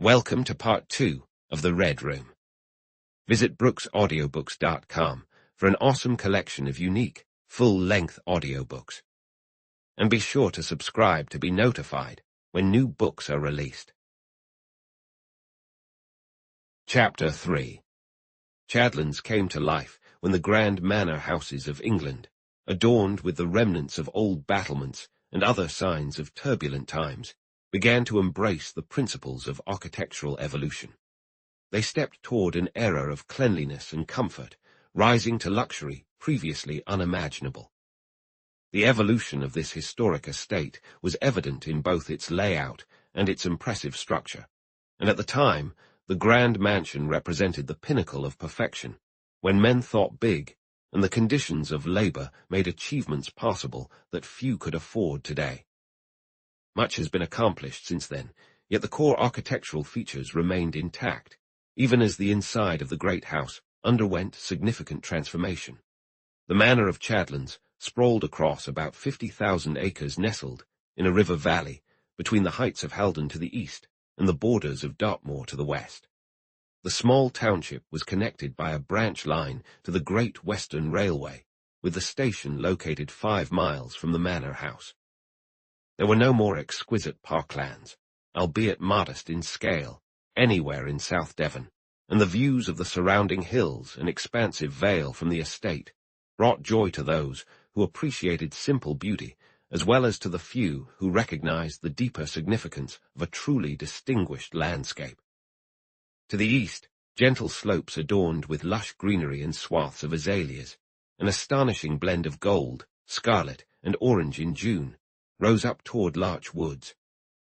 Welcome to part 2 of The Red Room. Visit brooksaudiobooks.com for an awesome collection of unique, full-length audiobooks. And be sure to subscribe to be notified when new books are released. Chapter 3. Chadlands came to life when the grand manor houses of England, adorned with the remnants of old battlements and other signs of turbulent times, began to embrace the principles of architectural evolution. They stepped toward an era of cleanliness and comfort, rising to luxury previously unimaginable. The evolution of this historic estate was evident in both its layout and its impressive structure, and at the time, the grand mansion represented the pinnacle of perfection, when men thought big, and the conditions of labor made achievements possible that few could afford today. Much has been accomplished since then, yet the core architectural features remained intact, even as the inside of the great house underwent significant transformation. The manor of Chadlands sprawled across about 50,000 acres nestled in a river valley between the heights of Haldon to the east and the borders of Dartmoor to the west. The small township was connected by a branch line to the Great Western Railway, with the station located 5 miles from the manor house. There were no more exquisite parklands, albeit modest in scale, anywhere in South Devon, and the views of the surrounding hills and expansive vale from the estate brought joy to those who appreciated simple beauty, as well as to the few who recognized the deeper significance of a truly distinguished landscape. To the east, gentle slopes adorned with lush greenery and swaths of azaleas, an astonishing blend of gold, scarlet, and orange in June, rose up toward Larch Woods.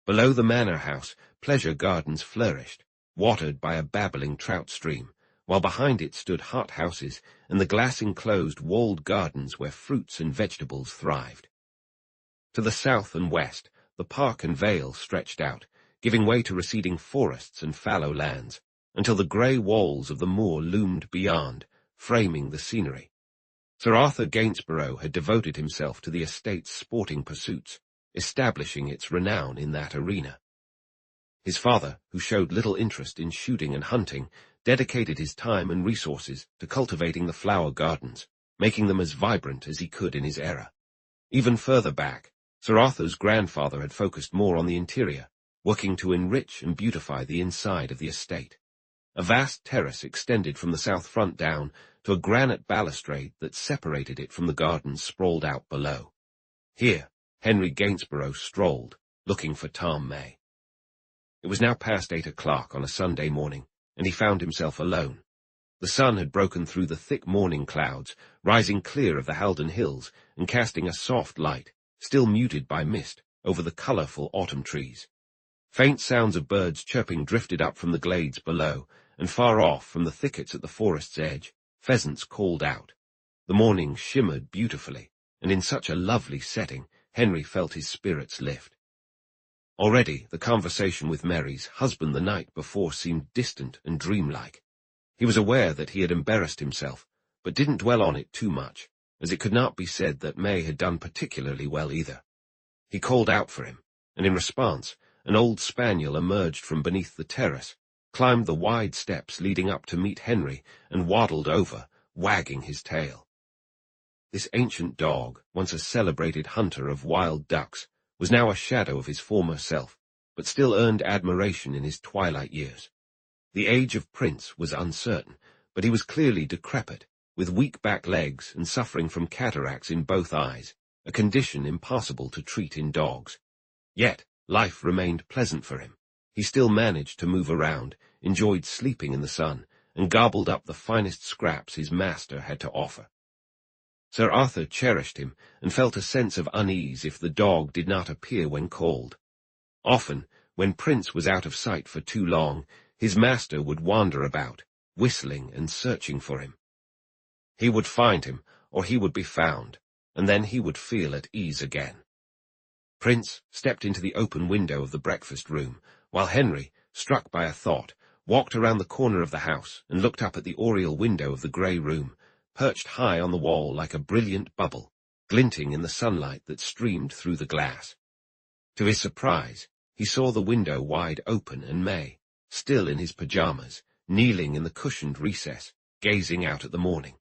Below the manor house, pleasure gardens flourished, watered by a babbling trout stream, while behind it stood hothouses and the glass-enclosed walled gardens where fruits and vegetables thrived. To the south and west, the park and vale stretched out, giving way to receding forests and fallow lands, until the grey walls of the moor loomed beyond, framing the scenery. Sir Arthur Gainsborough had devoted himself to the estate's sporting pursuits, establishing its renown in that arena. His father, who showed little interest in shooting and hunting, dedicated his time and resources to cultivating the flower gardens, making them as vibrant as he could in his era. Even further back, Sir Arthur's grandfather had focused more on the interior, working to enrich and beautify the inside of the estate. A vast terrace extended from the south front down to a granite balustrade that separated it from the gardens sprawled out below. Here, Henry Gainsborough strolled, looking for Tom May. It was now past 8 o'clock on a Sunday morning, and he found himself alone. The sun had broken through the thick morning clouds, rising clear of the Haldon Hills and casting a soft light, still muted by mist, over the colourful autumn trees. Faint sounds of birds chirping drifted up from the glades below, and far off from the thickets at the forest's edge, pheasants called out. The morning shimmered beautifully, and in such a lovely setting, Henry felt his spirits lift. Already the conversation with Mary's husband the night before seemed distant and dreamlike. He was aware that he had embarrassed himself, but didn't dwell on it too much, as it could not be said that May had done particularly well either. He called out for him, and in response, an old spaniel emerged from beneath the terrace, climbed the wide steps leading up to meet Henry, and waddled over, wagging his tail. This ancient dog, once a celebrated hunter of wild ducks, was now a shadow of his former self, but still earned admiration in his twilight years. The age of Prince was uncertain, but he was clearly decrepit, with weak back legs and suffering from cataracts in both eyes, a condition impossible to treat in dogs. Yet, life remained pleasant for him. He still managed to move around, enjoyed sleeping in the sun, and gobbled up the finest scraps his master had to offer. Sir Arthur cherished him, and felt a sense of unease if the dog did not appear when called. Often, when Prince was out of sight for too long, his master would wander about, whistling and searching for him. He would find him, or he would be found, and then he would feel at ease again. Prince stepped into the open window of the breakfast room, while Henry, struck by a thought, walked around the corner of the house and looked up at the oriel window of the grey room, perched high on the wall like a brilliant bubble, glinting in the sunlight that streamed through the glass. To his surprise, he saw the window wide open and May, still in his pajamas, kneeling in the cushioned recess, gazing out at the morning.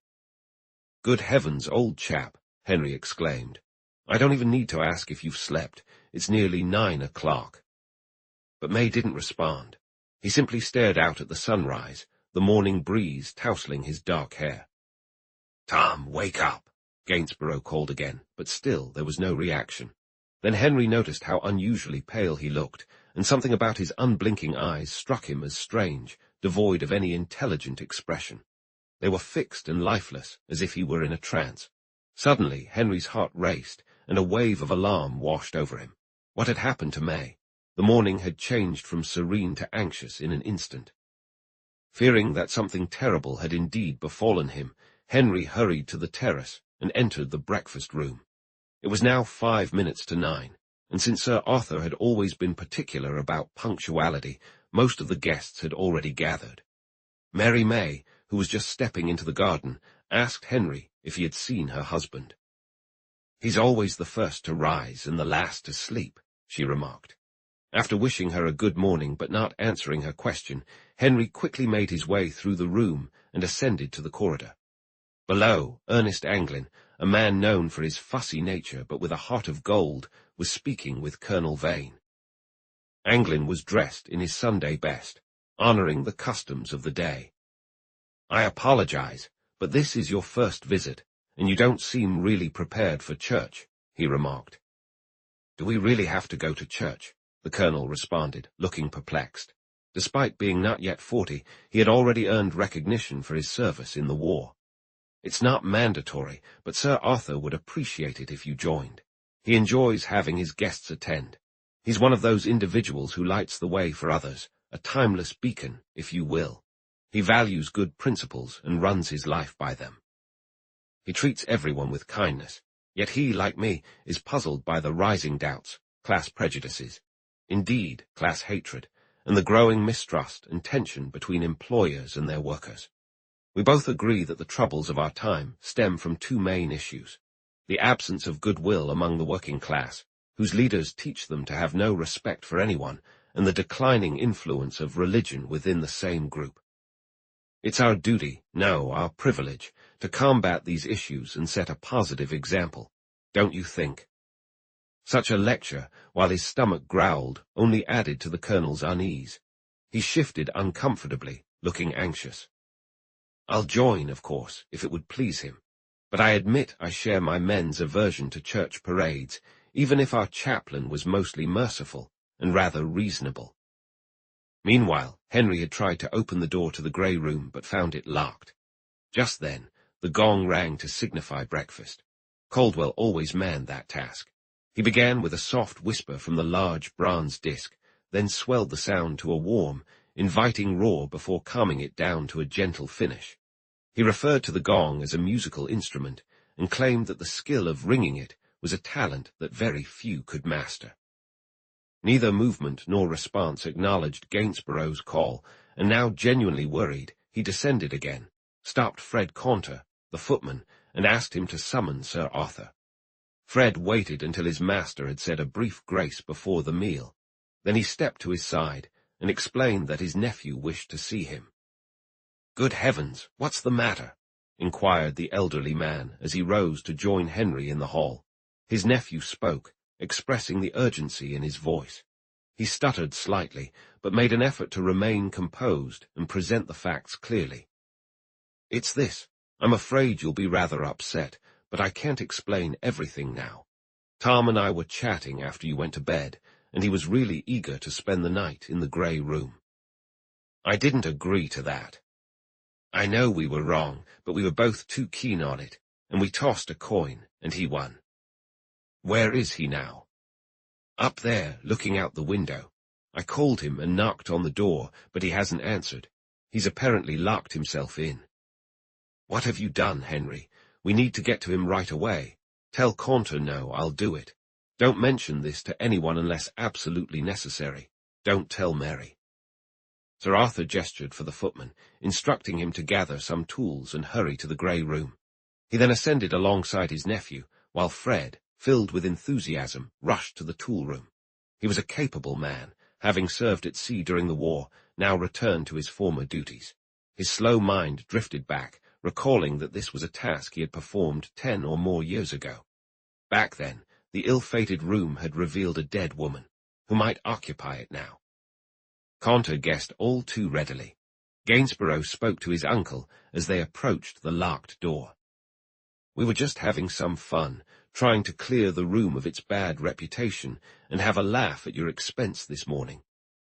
"Good heavens, old chap," Henry exclaimed. "I don't even need to ask if you've slept. It's nearly 9 o'clock. But May didn't respond. He simply stared out at the sunrise, the morning breeze tousling his dark hair. "Tom, wake up," Gainsborough called again, but still there was no reaction. Then Henry noticed how unusually pale he looked, and something about his unblinking eyes struck him as strange, devoid of any intelligent expression. They were fixed and lifeless, as if he were in a trance. Suddenly, Henry's heart raced, and a wave of alarm washed over him. What had happened to May? The morning had changed from serene to anxious in an instant. Fearing that something terrible had indeed befallen him, Henry hurried to the terrace and entered the breakfast room. It was now 5 minutes to 9, and since Sir Arthur had always been particular about punctuality, most of the guests had already gathered. Mary May, who was just stepping into the garden, asked Henry if he had seen her husband. "He's always the first to rise and the last to sleep," she remarked. After wishing her a good morning but not answering her question, Henry quickly made his way through the room and ascended to the corridor. Below, Ernest Anglin, a man known for his fussy nature but with a heart of gold, was speaking with Colonel Vane. Anglin was dressed in his Sunday best, honoring the customs of the day. "I apologize, but this is your first visit, and you don't seem really prepared for church," he remarked. "Do we really have to go to church?" the colonel responded, looking perplexed. Despite being not yet 40, he had already earned recognition for his service in the war. "It's not mandatory, but Sir Arthur would appreciate it if you joined. He enjoys having his guests attend. He's one of those individuals who lights the way for others, a timeless beacon, if you will. He values good principles and runs his life by them. He treats everyone with kindness, yet he, like me, is puzzled by the rising doubts, class prejudices, indeed class hatred, and the growing mistrust and tension between employers and their workers. We both agree that the troubles of our time stem from two main issues: the absence of goodwill among the working class, whose leaders teach them to have no respect for anyone, and the declining influence of religion within the same group. It's our duty, no, our privilege, to combat these issues and set a positive example, don't you think?" Such a lecture, while his stomach growled, only added to the colonel's unease. He shifted uncomfortably, looking anxious. "I'll join, of course, if it would please him, but I admit I share my men's aversion to church parades, even if our chaplain was mostly merciful and rather reasonable." Meanwhile, Henry had tried to open the door to the grey room but found it locked. Just then, the gong rang to signify breakfast. Caldwell always manned that task. He began with a soft whisper from the large bronze disc, then swelled the sound to a warm, inviting roar before calming it down to a gentle finish. He referred to the gong as a musical instrument, and claimed that the skill of ringing it was a talent that very few could master. Neither movement nor response acknowledged Gainsborough's call, and now genuinely worried, he descended again, stopped Fred Caunter, the footman, and asked him to summon Sir Arthur. Fred waited until his master had said a brief grace before the meal. Then he stepped to his side and explained that his nephew wished to see him. "Good heavens, what's the matter?" inquired the elderly man as he rose to join Henry in the hall. His nephew spoke, expressing the urgency in his voice. He stuttered slightly, but made an effort to remain composed and present the facts clearly. "It's this. I'm afraid you'll be rather upset, but I can't explain everything now. Tom and I were chatting after you went to bed, and he was really eager to spend the night in the grey room. I didn't agree to that. I know we were wrong, but we were both too keen on it, and we tossed a coin, and he won. Where is he now?" "Up there, looking out the window. I called him and knocked on the door, but he hasn't answered. He's apparently locked himself in." "What have you done, Henry? We need to get to him right away. Tell Caunter no, I'll do it. Don't mention this to anyone unless absolutely necessary. Don't tell Mary." Sir Arthur gestured for the footman, instructing him to gather some tools and hurry to the grey room. He then ascended alongside his nephew, while Fred, filled with enthusiasm, rushed to the tool room. He was a capable man, having served at sea during the war, now returned to his former duties. His slow mind drifted back, recalling that this was a task he had performed 10 or more years ago. Back then, the ill-fated room had revealed a dead woman, who might occupy it now. Conter guessed all too readily. Gainsborough spoke to his uncle as they approached the locked door. "We were just having some fun, trying to clear the room of its bad reputation and have a laugh at your expense this morning.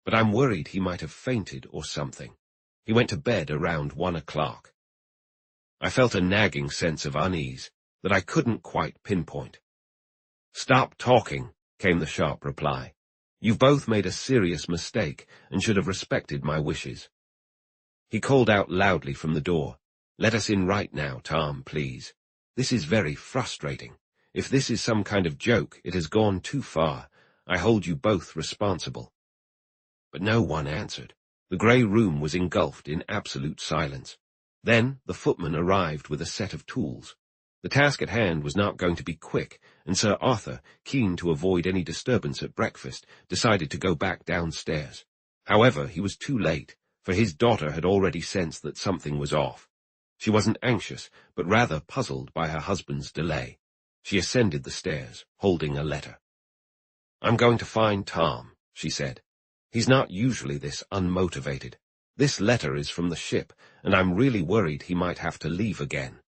But I'm worried he might have fainted or something. He went to bed around 1 o'clock. I felt a nagging sense of unease that I couldn't quite pinpoint. "Stop talking," came the sharp reply. "You've both made a serious mistake and should have respected my wishes." He called out loudly from the door, "Let us in right now, Tom, please. This is very frustrating. If this is some kind of joke, it has gone too far. I hold you both responsible." But no one answered. The grey room was engulfed in absolute silence. Then the footman arrived with a set of tools. The task at hand was not going to be quick, and Sir Arthur, keen to avoid any disturbance at breakfast, decided to go back downstairs. However, he was too late, for his daughter had already sensed that something was off. She wasn't anxious, but rather puzzled by her husband's delay. She ascended the stairs, holding a letter. "I'm going to find Tom," she said. "He's not usually this unmotivated. This letter is from the ship, and I'm really worried he might have to leave again."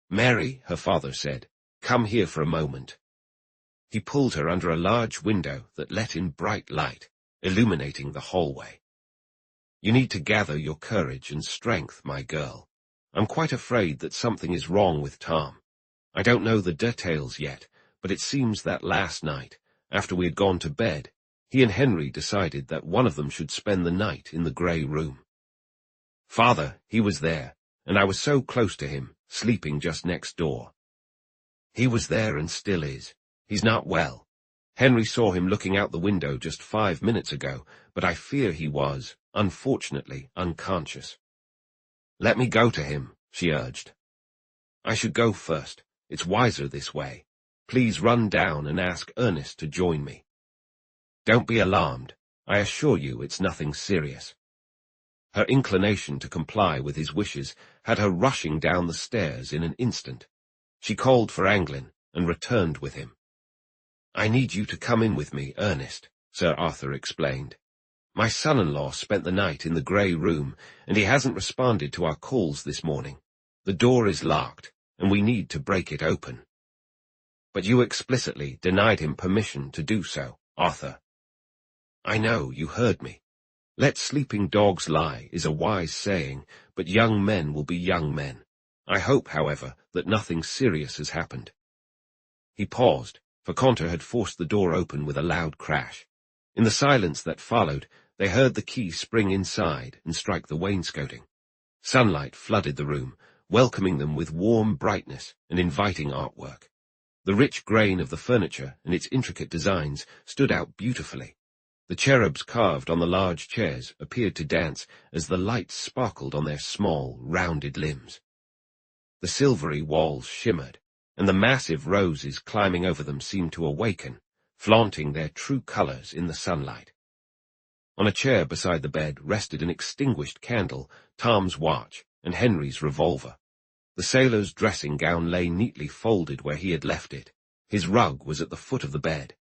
"Mary," her father said, "come here for a moment." He pulled her under a large window that let in bright light, illuminating the hallway. "You need to gather your courage and strength, my girl. I'm quite afraid that something is wrong with Tom. I don't know the details yet, but it seems that last night, after we had gone to bed, he and Henry decided that one of them should spend the night in the grey room. Father, he was there, and I was so close to him, sleeping just next door. He was there and still is. He's not well. Henry saw him looking out the window just 5 minutes ago, but I fear he was, unfortunately, unconscious." "Let me go to him," she urged. "I should go first. It's wiser this way. Please run down and ask Ernest to join me." "Don't be alarmed. I assure you it's nothing serious." Her inclination to comply with his wishes had her rushing down the stairs in an instant. She called for Anglin and returned with him. "I need you to come in with me, Ernest," Sir Arthur explained. "My son-in-law spent the night in the grey room, and he hasn't responded to our calls this morning. The door is locked, and we need to break it open." "But you explicitly denied him permission to do so, Arthur." "I know, you heard me. Let sleeping dogs lie is a wise saying, but young men will be young men. I hope, however, that nothing serious has happened." He paused, for Conter had forced the door open with a loud crash. In the silence that followed, they heard the key spring inside and strike the wainscoting. Sunlight flooded the room, welcoming them with warm brightness and inviting artwork. The rich grain of the furniture and its intricate designs stood out beautifully. The cherubs carved on the large chairs appeared to dance as the lights sparkled on their small, rounded limbs. The silvery walls shimmered, and the massive roses climbing over them seemed to awaken, flaunting their true colors in the sunlight. On a chair beside the bed rested an extinguished candle, Tom's watch, and Henry's revolver. The sailor's dressing gown lay neatly folded where he had left it. His rug was at the foot of the bed.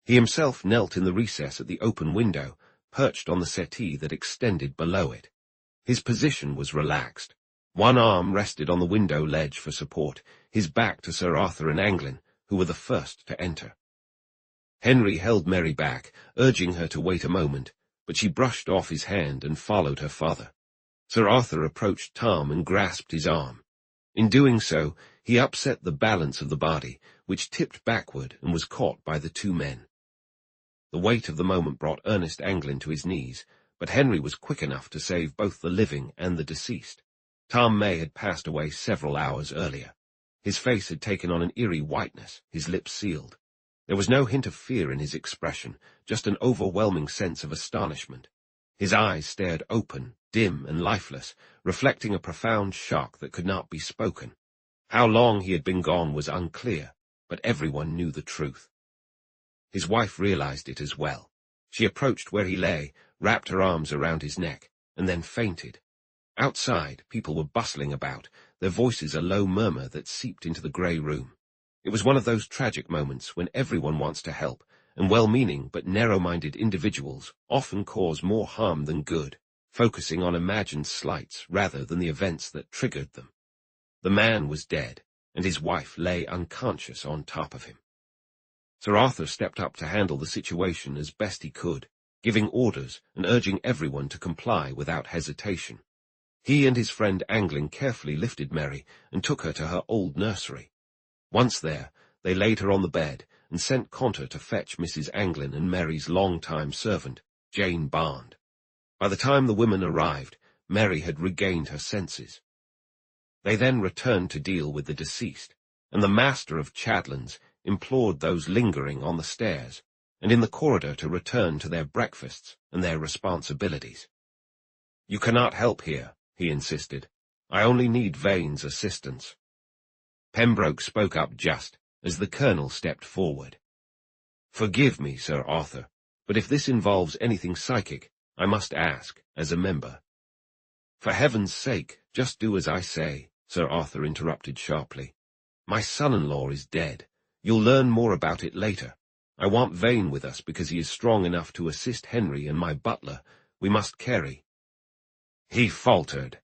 He himself knelt in the recess at the open window, perched on the settee that extended below it. His position was relaxed. One arm rested on the window ledge for support, his back to Sir Arthur and Anglin, who were the first to enter. Henry held Mary back, urging her to wait a moment, but she brushed off his hand and followed her father. Sir Arthur approached Tom and grasped his arm. In doing so, he upset the balance of the body, which tipped backward and was caught by the two men. The weight of the moment brought Ernest Anglin to his knees, but Henry was quick enough to save both the living and the deceased. Tom May had passed away several hours earlier. His face had taken on an eerie whiteness, his lips sealed. There was no hint of fear in his expression, just an overwhelming sense of astonishment. His eyes stared open, dim and lifeless, reflecting a profound shock that could not be spoken. How long he had been gone was unclear, but everyone knew the truth. His wife realized it as well. She approached where he lay, wrapped her arms around his neck, and then fainted. Outside, people were bustling about, their voices a low murmur that seeped into the grey room. It was one of those tragic moments when everyone wants to help, and well-meaning but narrow-minded individuals often cause more harm than good, focusing on imagined slights rather than the events that triggered them. The man was dead, and his wife lay unconscious on top of him. Sir Arthur stepped up to handle the situation as best he could, giving orders and urging everyone to comply without hesitation. He and his friend Anglin carefully lifted Mary and took her to her old nursery. Once there, they laid her on the bed and sent Conter to fetch Mrs. Anglin and Mary's long-time servant, Jane Barnd. By the time the women arrived, Mary had regained her senses. They then returned to deal with the deceased, and the master of Chadlands implored those lingering on the stairs and in the corridor to return to their breakfasts and their responsibilities. "You cannot help here," he insisted. "I only need Vane's assistance." Pembroke spoke up just as the colonel stepped forward. "Forgive me, Sir Arthur, but if this involves anything psychic, I must ask, as a member." "For heaven's sake, just do as I say," Sir Arthur interrupted sharply. "My son-in-law is dead. You'll learn more about it later. I want Vane with us because he is strong enough to assist Henry and my butler. We must carry." He faltered.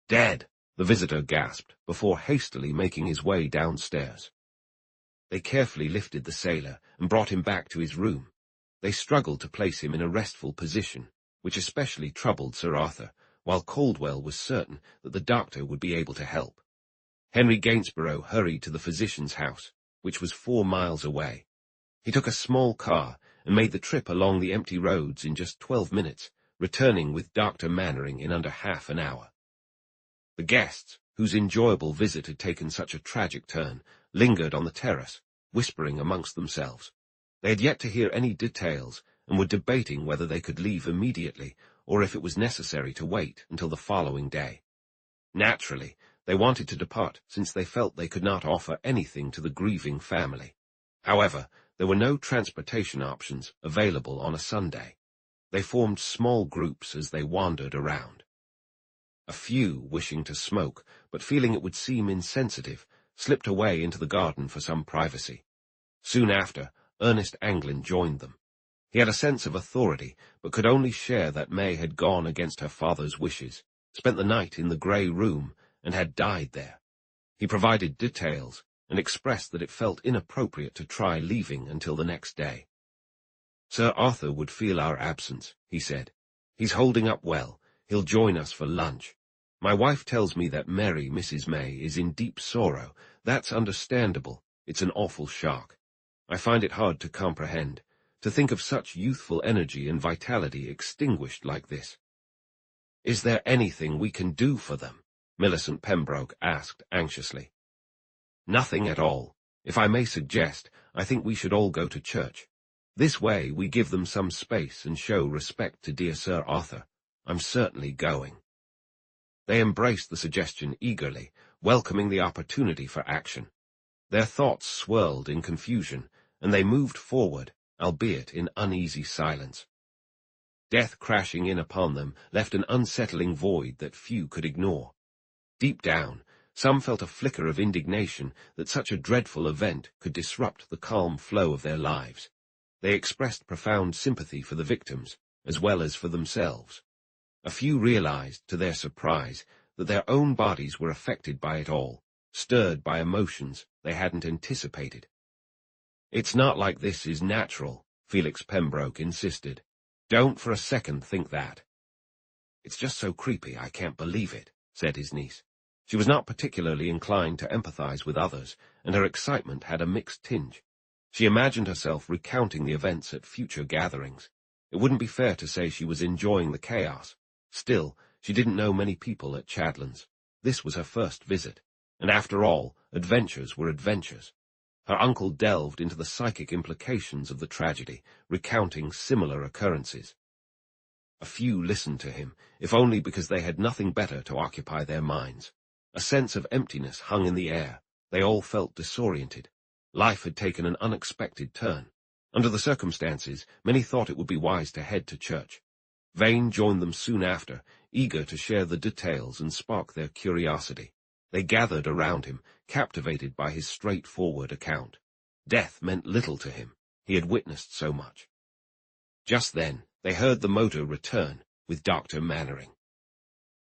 "Dead," the visitor gasped, before hastily making his way downstairs. They carefully lifted the sailor and brought him back to his room. They struggled to place him in a restful position, which especially troubled Sir Arthur, while Caldwell was certain that the doctor would be able to help. Henry Gainsborough hurried to the physician's house, which was 4 miles away. He took a small car and made the trip along the empty roads in just 12 minutes, returning with Dr. Mannering in under half an hour. The guests, whose enjoyable visit had taken such a tragic turn, lingered on the terrace, whispering amongst themselves. They had yet to hear any details and were debating whether they could leave immediately or if it was necessary to wait until the following day. Naturally, they wanted to depart since they felt they could not offer anything to the grieving family. However, there were no transportation options available on a Sunday. They formed small groups as they wandered around. A few, wishing to smoke, but feeling it would seem insensitive, slipped away into the garden for some privacy. Soon after, Ernest Anglin joined them. He had a sense of authority, but could only share that May had gone against her father's wishes, spent the night in the grey room, and had died there. He provided details and expressed that it felt inappropriate to try leaving until the next day. "Sir Arthur would feel our absence," he said. "He's holding up well. He'll join us for lunch. My wife tells me that Mary, Mrs. May, is in deep sorrow. That's understandable. It's an awful shock. I find it hard to comprehend, to think of such youthful energy and vitality extinguished like this." "Is there anything we can do for them?" Millicent Pembroke asked anxiously. "Nothing at all. If I may suggest, I think we should all go to church. This way we give them some space and show respect to dear Sir Arthur. I'm certainly going." They embraced the suggestion eagerly, welcoming the opportunity for action. Their thoughts swirled in confusion, and they moved forward, albeit in uneasy silence. Death crashing in upon them left an unsettling void that few could ignore. Deep down, some felt a flicker of indignation that such a dreadful event could disrupt the calm flow of their lives. They expressed profound sympathy for the victims, as well as for themselves. A few realized, to their surprise, that their own bodies were affected by it all, stirred by emotions they hadn't anticipated. "It's not like this is natural," Felix Pembroke insisted. "Don't for a second think that." "It's just so creepy, I can't believe it," said his niece. She was not particularly inclined to empathize with others, and her excitement had a mixed tinge. She imagined herself recounting the events at future gatherings. It wouldn't be fair to say she was enjoying the chaos. Still, she didn't know many people at Chadlands. This was her first visit, and after all, adventures were adventures. Her uncle delved into the psychic implications of the tragedy, recounting similar occurrences. A few listened to him, if only because they had nothing better to occupy their minds. A sense of emptiness hung in the air. They all felt disoriented. Life had taken an unexpected turn. Under the circumstances, many thought it would be wise to head to church. Vane joined them soon after, eager to share the details and spark their curiosity. They gathered around him, captivated by his straightforward account. Death meant little to him. He had witnessed so much. Just then, they heard the motor return, with Dr. Mannering.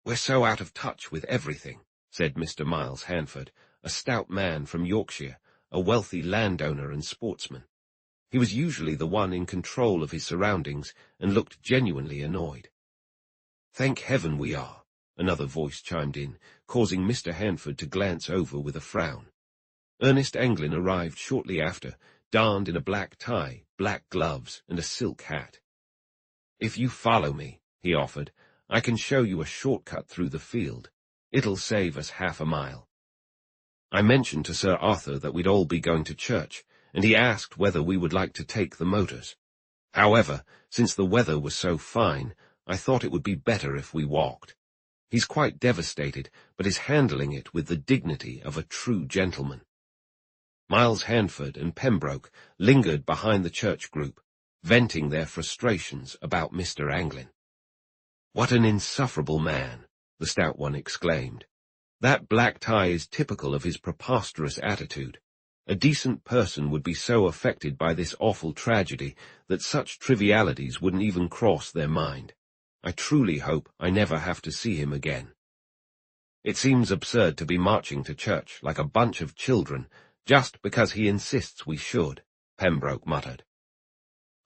"We're so out of touch with everything," said Mr. Miles Handford, a stout man from Yorkshire, a wealthy landowner and sportsman. He was usually the one in control of his surroundings and looked genuinely annoyed. "Thank heaven we are," another voice chimed in, causing Mr. Handford to glance over with a frown. Ernest Anglin arrived shortly after, darned in a black tie, black gloves, and a silk hat. "If you follow me," he offered, "I can show you a shortcut through the field. It'll save us half a mile." I mentioned to Sir Arthur that we'd all be going to church, and he asked whether we would like to take the motors. However, since the weather was so fine, I thought it would be better if we walked. He's quite devastated, but is handling it with the dignity of a true gentleman. Miles Handford and Pembroke lingered behind the church group, venting their frustrations about Mr. Anglin. "What an insufferable man," the stout one exclaimed. "That black tie is typical of his preposterous attitude. A decent person would be so affected by this awful tragedy that such trivialities wouldn't even cross their mind. I truly hope I never have to see him again." "It seems absurd to be marching to church like a bunch of children just because he insists we should," Pembroke muttered.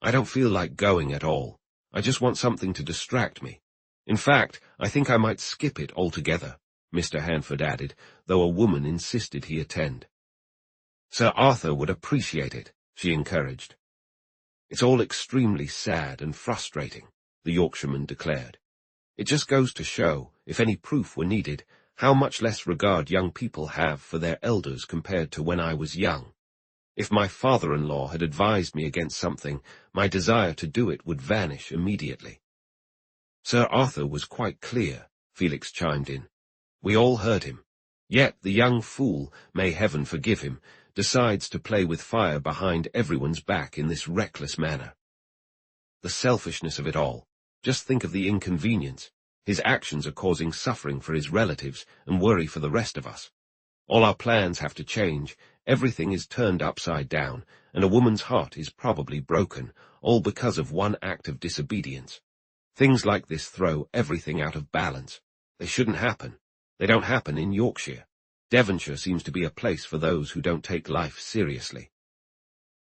"I don't feel like going at all. I just want something to distract me. In fact, I think I might skip it altogether," Mr. Handford added, though a woman insisted he attend. "Sir Arthur would appreciate it," she encouraged. "It's all extremely sad and frustrating," the Yorkshireman declared. "It just goes to show, if any proof were needed, how much less regard young people have for their elders compared to when I was young. If my father-in-law had advised me against something, my desire to do it would vanish immediately." "Sir Arthur was quite clear," Felix chimed in. "We all heard him. Yet the young fool, may heaven forgive him, decides to play with fire behind everyone's back in this reckless manner. The selfishness of it all. Just think of the inconvenience. His actions are causing suffering for his relatives and worry for the rest of us. All our plans have to change, everything is turned upside down, and a woman's heart is probably broken, all because of one act of disobedience. Things like this throw everything out of balance. They shouldn't happen. They don't happen in Yorkshire. Devonshire seems to be a place for those who don't take life seriously.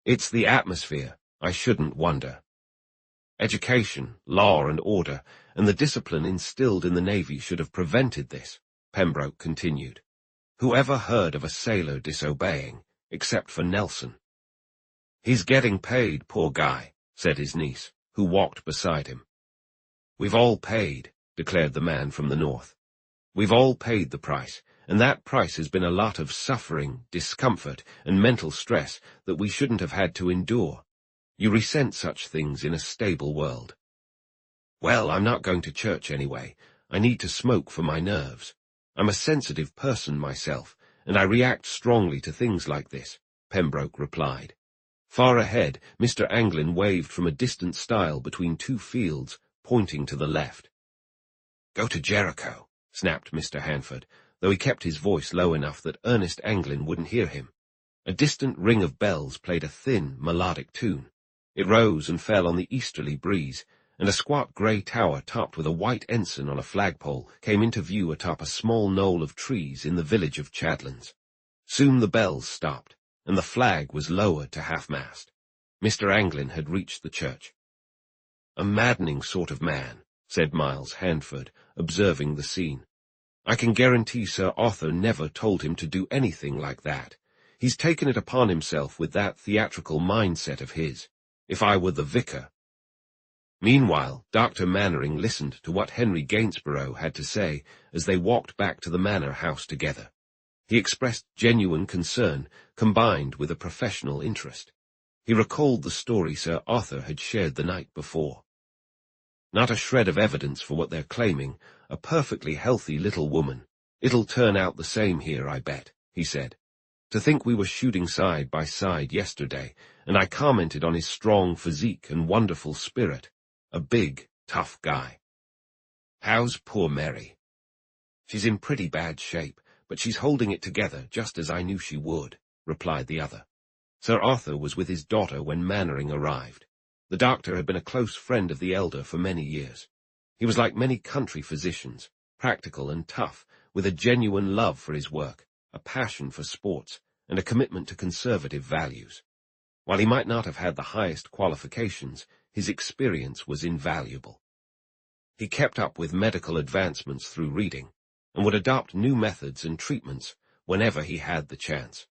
It's the atmosphere, I shouldn't wonder. Education, law and order, and the discipline instilled in the Navy should have prevented this," Pembroke continued. "Whoever heard of a sailor disobeying, except for Nelson?" "He's getting paid, poor guy," said his niece, who walked beside him. "We've all paid," declared the man from the north. "We've all paid the price, and that price has been a lot of suffering, discomfort, and mental stress that we shouldn't have had to endure. You resent such things in a stable world." "Well, I'm not going to church anyway. I need to smoke for my nerves. I'm a sensitive person myself, and I react strongly to things like this," Pembroke replied. Far ahead, Mr. Anglin waved from a distant stile between two fields, pointing to the left. "Go to Jericho," snapped Mr. Handford, though he kept his voice low enough that Ernest Anglin wouldn't hear him. A distant ring of bells played a thin, melodic tune. It rose and fell on the easterly breeze, and a squat grey tower topped with a white ensign on a flagpole came into view atop a small knoll of trees in the village of Chadlands. Soon the bells stopped, and the flag was lowered to half-mast. Mr. Anglin had reached the church. "A maddening sort of man," said Miles Handford, observing the scene. "I can guarantee Sir Arthur never told him to do anything like that. He's taken it upon himself with that theatrical mindset of his. If I were the vicar—" Meanwhile, Dr. Mannering listened to what Henry Gainsborough had to say as they walked back to the manor house together. He expressed genuine concern, combined with a professional interest. He recalled the story Sir Arthur had shared the night before. "Not a shred of evidence for what they're claiming, a perfectly healthy little woman. It'll turn out the same here, I bet," he said. To think we were shooting side by side yesterday, and I commented on his strong physique and wonderful spirit. A big, tough guy. How's poor Mary? She's in pretty bad shape, but she's holding it together just as I knew she would, replied the other. Sir Arthur was with his daughter when Mannering arrived. The doctor had been a close friend of the elder for many years. He was like many country physicians, practical and tough, with a genuine love for his work, a passion for sports, and a commitment to conservative values. While he might not have had the highest qualifications, his experience was invaluable. He kept up with medical advancements through reading, and would adopt new methods and treatments whenever he had the chance.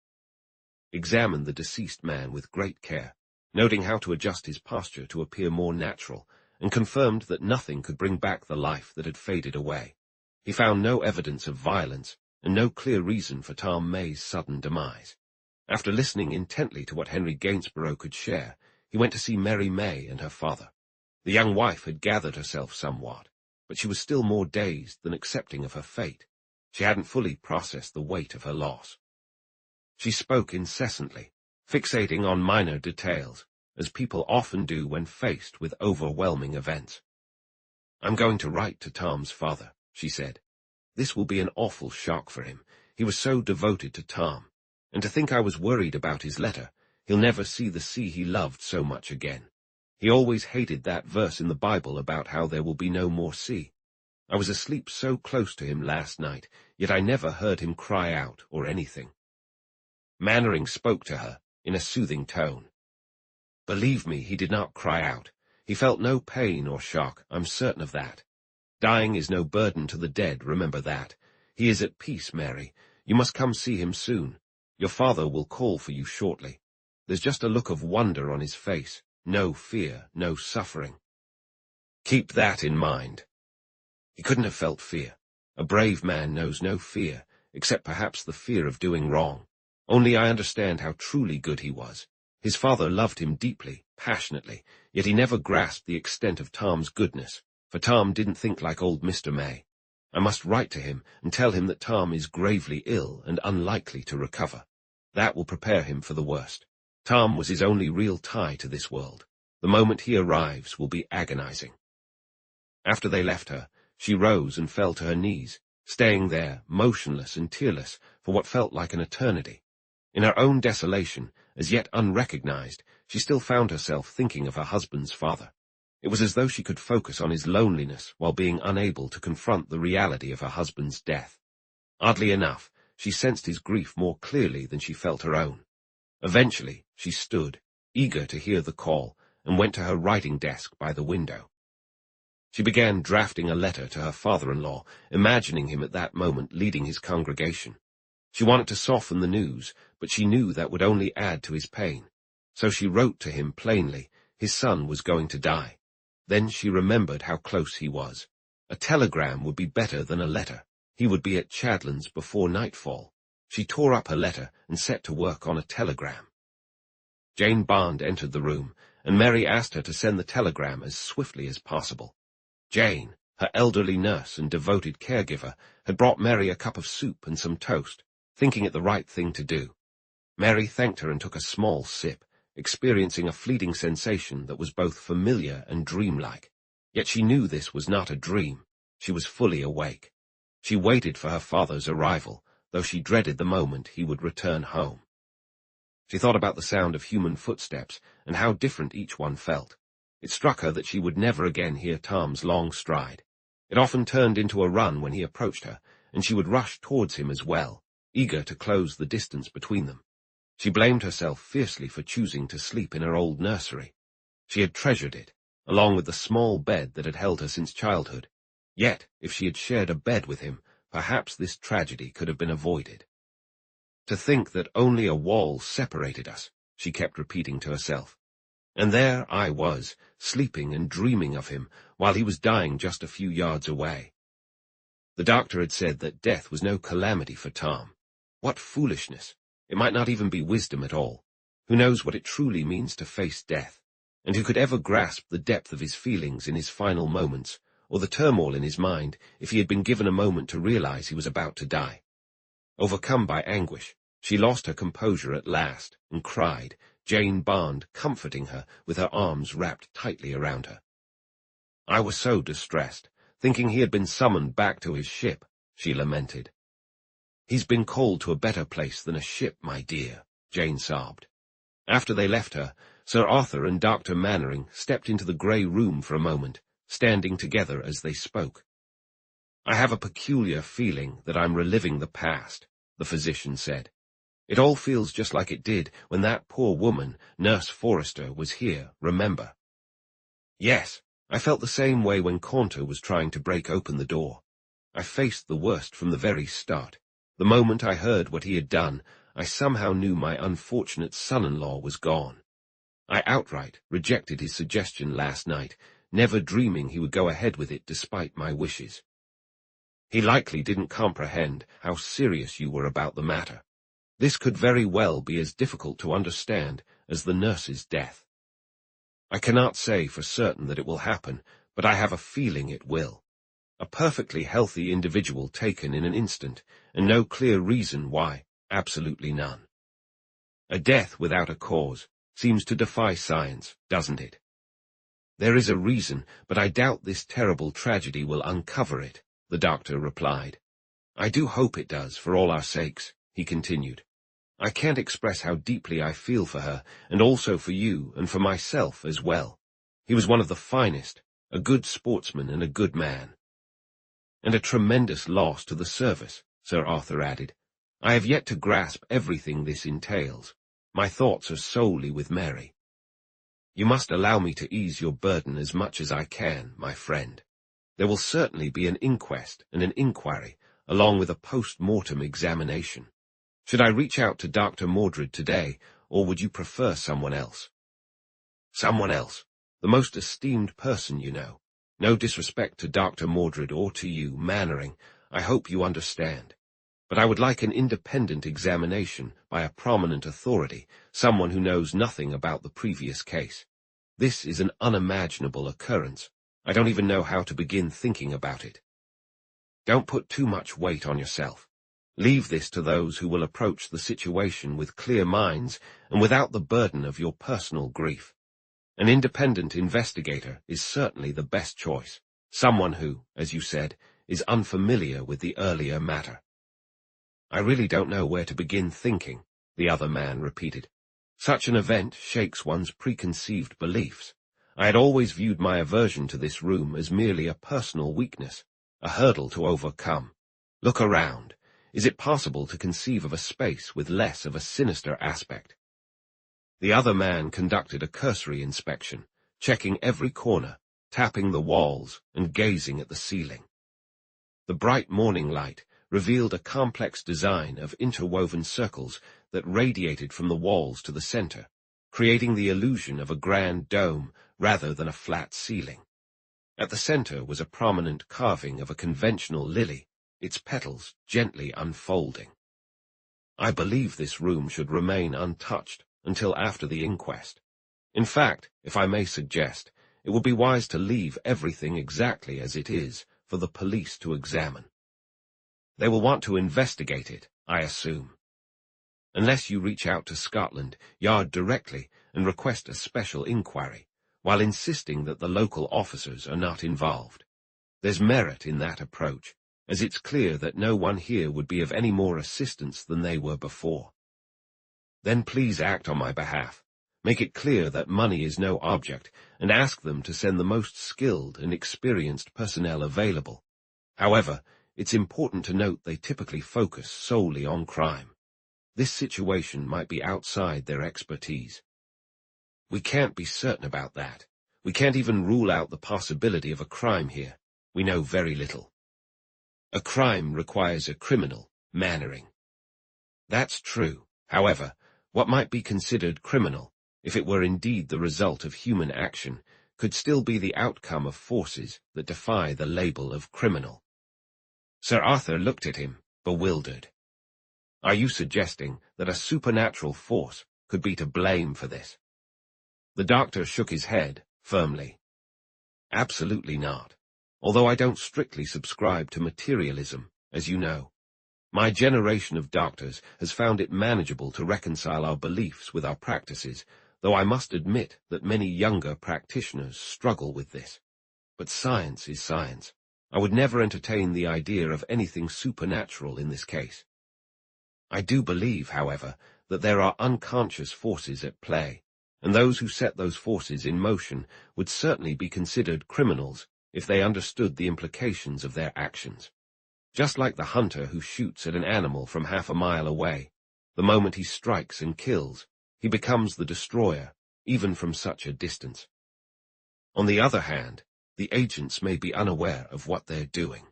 Examined the deceased man with great care, noting how to adjust his posture to appear more natural, and confirmed that nothing could bring back the life that had faded away. He found no evidence of violence, and no clear reason for Tom May's sudden demise. After listening intently to what Henry Gainsborough could share, he went to see Mary May and her father. The young wife had gathered herself somewhat, but she was still more dazed than accepting of her fate. She hadn't fully processed the weight of her loss. She spoke incessantly, fixating on minor details, as people often do when faced with overwhelming events. "I'm going to write to Tom's father," she said. "This will be an awful shock for him. He was so devoted to Tom. And to think I was worried about his letter. He'll never see the sea he loved so much again. He always hated that verse in the Bible about how there will be no more sea. I was asleep so close to him last night, yet I never heard him cry out or anything." Mannering spoke to her in a soothing tone. "Believe me, he did not cry out. He felt no pain or shock, I'm certain of that. Dying is no burden to the dead, remember that. He is at peace, Mary. You must come see him soon. Your father will call for you shortly. There's just a look of wonder on his face, no fear, no suffering. Keep that in mind." He couldn't have felt fear. A brave man knows no fear, except perhaps the fear of doing wrong. Only I understand how truly good he was. His father loved him deeply, passionately, yet he never grasped the extent of Tom's goodness, for Tom didn't think like old Mr. May. I must write to him and tell him that Tom is gravely ill and unlikely to recover. That will prepare him for the worst. Tom was his only real tie to this world. The moment he arrives will be agonizing. After they left her, she rose and fell to her knees, staying there, motionless and tearless, for what felt like an eternity. In her own desolation, as yet unrecognized, she still found herself thinking of her husband's father. It was as though she could focus on his loneliness while being unable to confront the reality of her husband's death. Oddly enough, she sensed his grief more clearly than she felt her own. Eventually, she stood, eager to hear the call, and went to her writing desk by the window. She began drafting a letter to her father-in-law, imagining him at that moment leading his congregation. She wanted to soften the news, but she knew that would only add to his pain. So she wrote to him plainly, his son was going to die. Then she remembered how close he was. A telegram would be better than a letter. He would be at Chadlands before nightfall. She tore up her letter and set to work on a telegram. Jane Bond entered the room, and Mary asked her to send the telegram as swiftly as possible. Jane, her elderly nurse and devoted caregiver, had brought Mary a cup of soup and some toast, thinking it the right thing to do. Mary thanked her and took a small sip, experiencing a fleeting sensation that was both familiar and dreamlike. Yet she knew this was not a dream. She was fully awake. She waited for her father's arrival, though she dreaded the moment he would return home. She thought about the sound of human footsteps and how different each one felt. It struck her that she would never again hear Tom's long stride. It often turned into a run when he approached her, and she would rush towards him as well, eager to close the distance between them. She blamed herself fiercely for choosing to sleep in her old nursery. She had treasured it, along with the small bed that had held her since childhood. Yet, if she had shared a bed with him, perhaps this tragedy could have been avoided. To think that only a wall separated us, she kept repeating to herself. And there I was, sleeping and dreaming of him, while he was dying just a few yards away. The doctor had said that death was no calamity for Tom. What foolishness! It might not even be wisdom at all. Who knows what it truly means to face death? And who could ever grasp the depth of his feelings in his final moments, or the turmoil in his mind if he had been given a moment to realize he was about to die? Overcome by anguish, She lost her composure at last and cried, Jane Barnes comforting her with her arms wrapped tightly around her. I was so distressed, thinking he had been summoned back to his ship, she lamented. He's been called to a better place than a ship, my dear, Jane sobbed. After they left her, Sir Arthur and Dr. Mannering stepped into the grey room for a moment, standing together as they spoke. I have a peculiar feeling that I'm reliving the past, the physician said. It all feels just like it did when that poor woman, Nurse Forrester, was here, remember? Yes, I felt the same way when Caunter was trying to break open the door. I faced the worst from the very start. The moment I heard what he had done, I somehow knew my unfortunate son-in-law was gone. I outright rejected his suggestion last night, never dreaming he would go ahead with it despite my wishes. He likely didn't comprehend how serious you were about the matter. This could very well be as difficult to understand as the nurse's death. I cannot say for certain that it will happen, but I have a feeling it will. A perfectly healthy individual taken in an instant, and no clear reason why, absolutely none. A death without a cause seems to defy science, doesn't it? There is a reason, but I doubt this terrible tragedy will uncover it, the doctor replied. I do hope it does, for all our sakes, he continued. I can't express how deeply I feel for her, and also for you, and for myself as well. He was one of the finest, a good sportsman and a good man. And a tremendous loss to the service, Sir Arthur added. I have yet to grasp everything this entails. My thoughts are solely with Mary. You must allow me to ease your burden as much as I can, my friend. There will certainly be an inquest and an inquiry, along with a post-mortem examination. Should I reach out to Dr. Mordred today, or would you prefer someone else? Someone else. The most esteemed person, you know. No disrespect to Dr. Mordred or to you, Mannering. I hope you understand. But I would like an independent examination by a prominent authority, someone who knows nothing about the previous case. This is an unimaginable occurrence. I don't even know how to begin thinking about it. Don't put too much weight on yourself. Leave this to those who will approach the situation with clear minds and without the burden of your personal grief. An independent investigator is certainly the best choice, someone who, as you said, is unfamiliar with the earlier matter. I really don't know where to begin thinking, the other man repeated. Such an event shakes one's preconceived beliefs. I had always viewed my aversion to this room as merely a personal weakness, a hurdle to overcome. Look around. Is it possible to conceive of a space with less of a sinister aspect? The other man conducted a cursory inspection, checking every corner, tapping the walls, and gazing at the ceiling. The bright morning light revealed a complex design of interwoven circles that radiated from the walls to the center, creating the illusion of a grand dome rather than a flat ceiling. At the center was a prominent carving of a conventional lily, its petals gently unfolding. I believe this room should remain untouched until after the inquest. In fact, if I may suggest, it would be wise to leave everything exactly as it is for the police to examine. They will want to investigate it, I assume. Unless you reach out to Scotland Yard directly and request a special inquiry, while insisting that the local officers are not involved. There's merit in that approach, as it's clear that no one here would be of any more assistance than they were before. Then please act on my behalf. Make it clear that money is no object, and ask them to send the most skilled and experienced personnel available. However, it's important to note they typically focus solely on crime. This situation might be outside their expertise. We can't be certain about that. We can't even rule out the possibility of a crime here. We know very little. A crime requires a criminal, Mannering. That's true. However, what might be considered criminal, if it were indeed the result of human action, could still be the outcome of forces that defy the label of criminal. Sir Arthur looked at him, bewildered. Are you suggesting that a supernatural force could be to blame for this? The doctor shook his head, firmly. Absolutely not, although I don't strictly subscribe to materialism, as you know. My generation of doctors has found it manageable to reconcile our beliefs with our practices, though I must admit that many younger practitioners struggle with this. But science is science. I would never entertain the idea of anything supernatural in this case. I do believe, however, that there are unconscious forces at play, and those who set those forces in motion would certainly be considered criminals if they understood the implications of their actions. Just like the hunter who shoots at an animal from half a mile away, the moment he strikes and kills, he becomes the destroyer, even from such a distance. On the other hand, the agents may be unaware of what they're doing.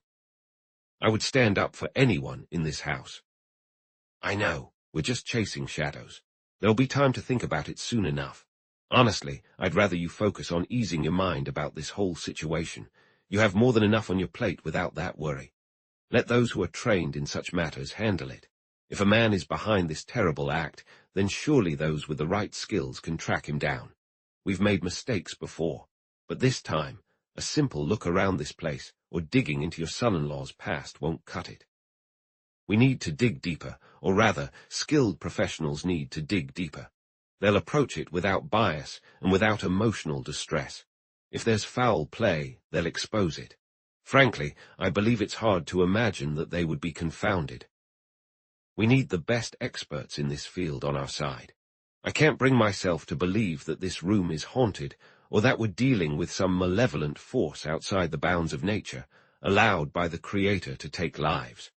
I would stand up for anyone in this house. I know, we're just chasing shadows. There'll be time to think about it soon enough. Honestly, I'd rather you focus on easing your mind about this whole situation. You have more than enough on your plate without that worry. Let those who are trained in such matters handle it. If a man is behind this terrible act, then surely those with the right skills can track him down. We've made mistakes before, but this time, a simple look around this place or digging into your son-in-law's past won't cut it. We need to dig deeper, or rather, skilled professionals need to dig deeper. They'll approach it without bias and without emotional distress. If there's foul play, they'll expose it. Frankly, I believe it's hard to imagine that they would be confounded. We need the best experts in this field on our side. I can't bring myself to believe that this room is haunted, or that we're dealing with some malevolent force outside the bounds of nature, allowed by the Creator to take lives.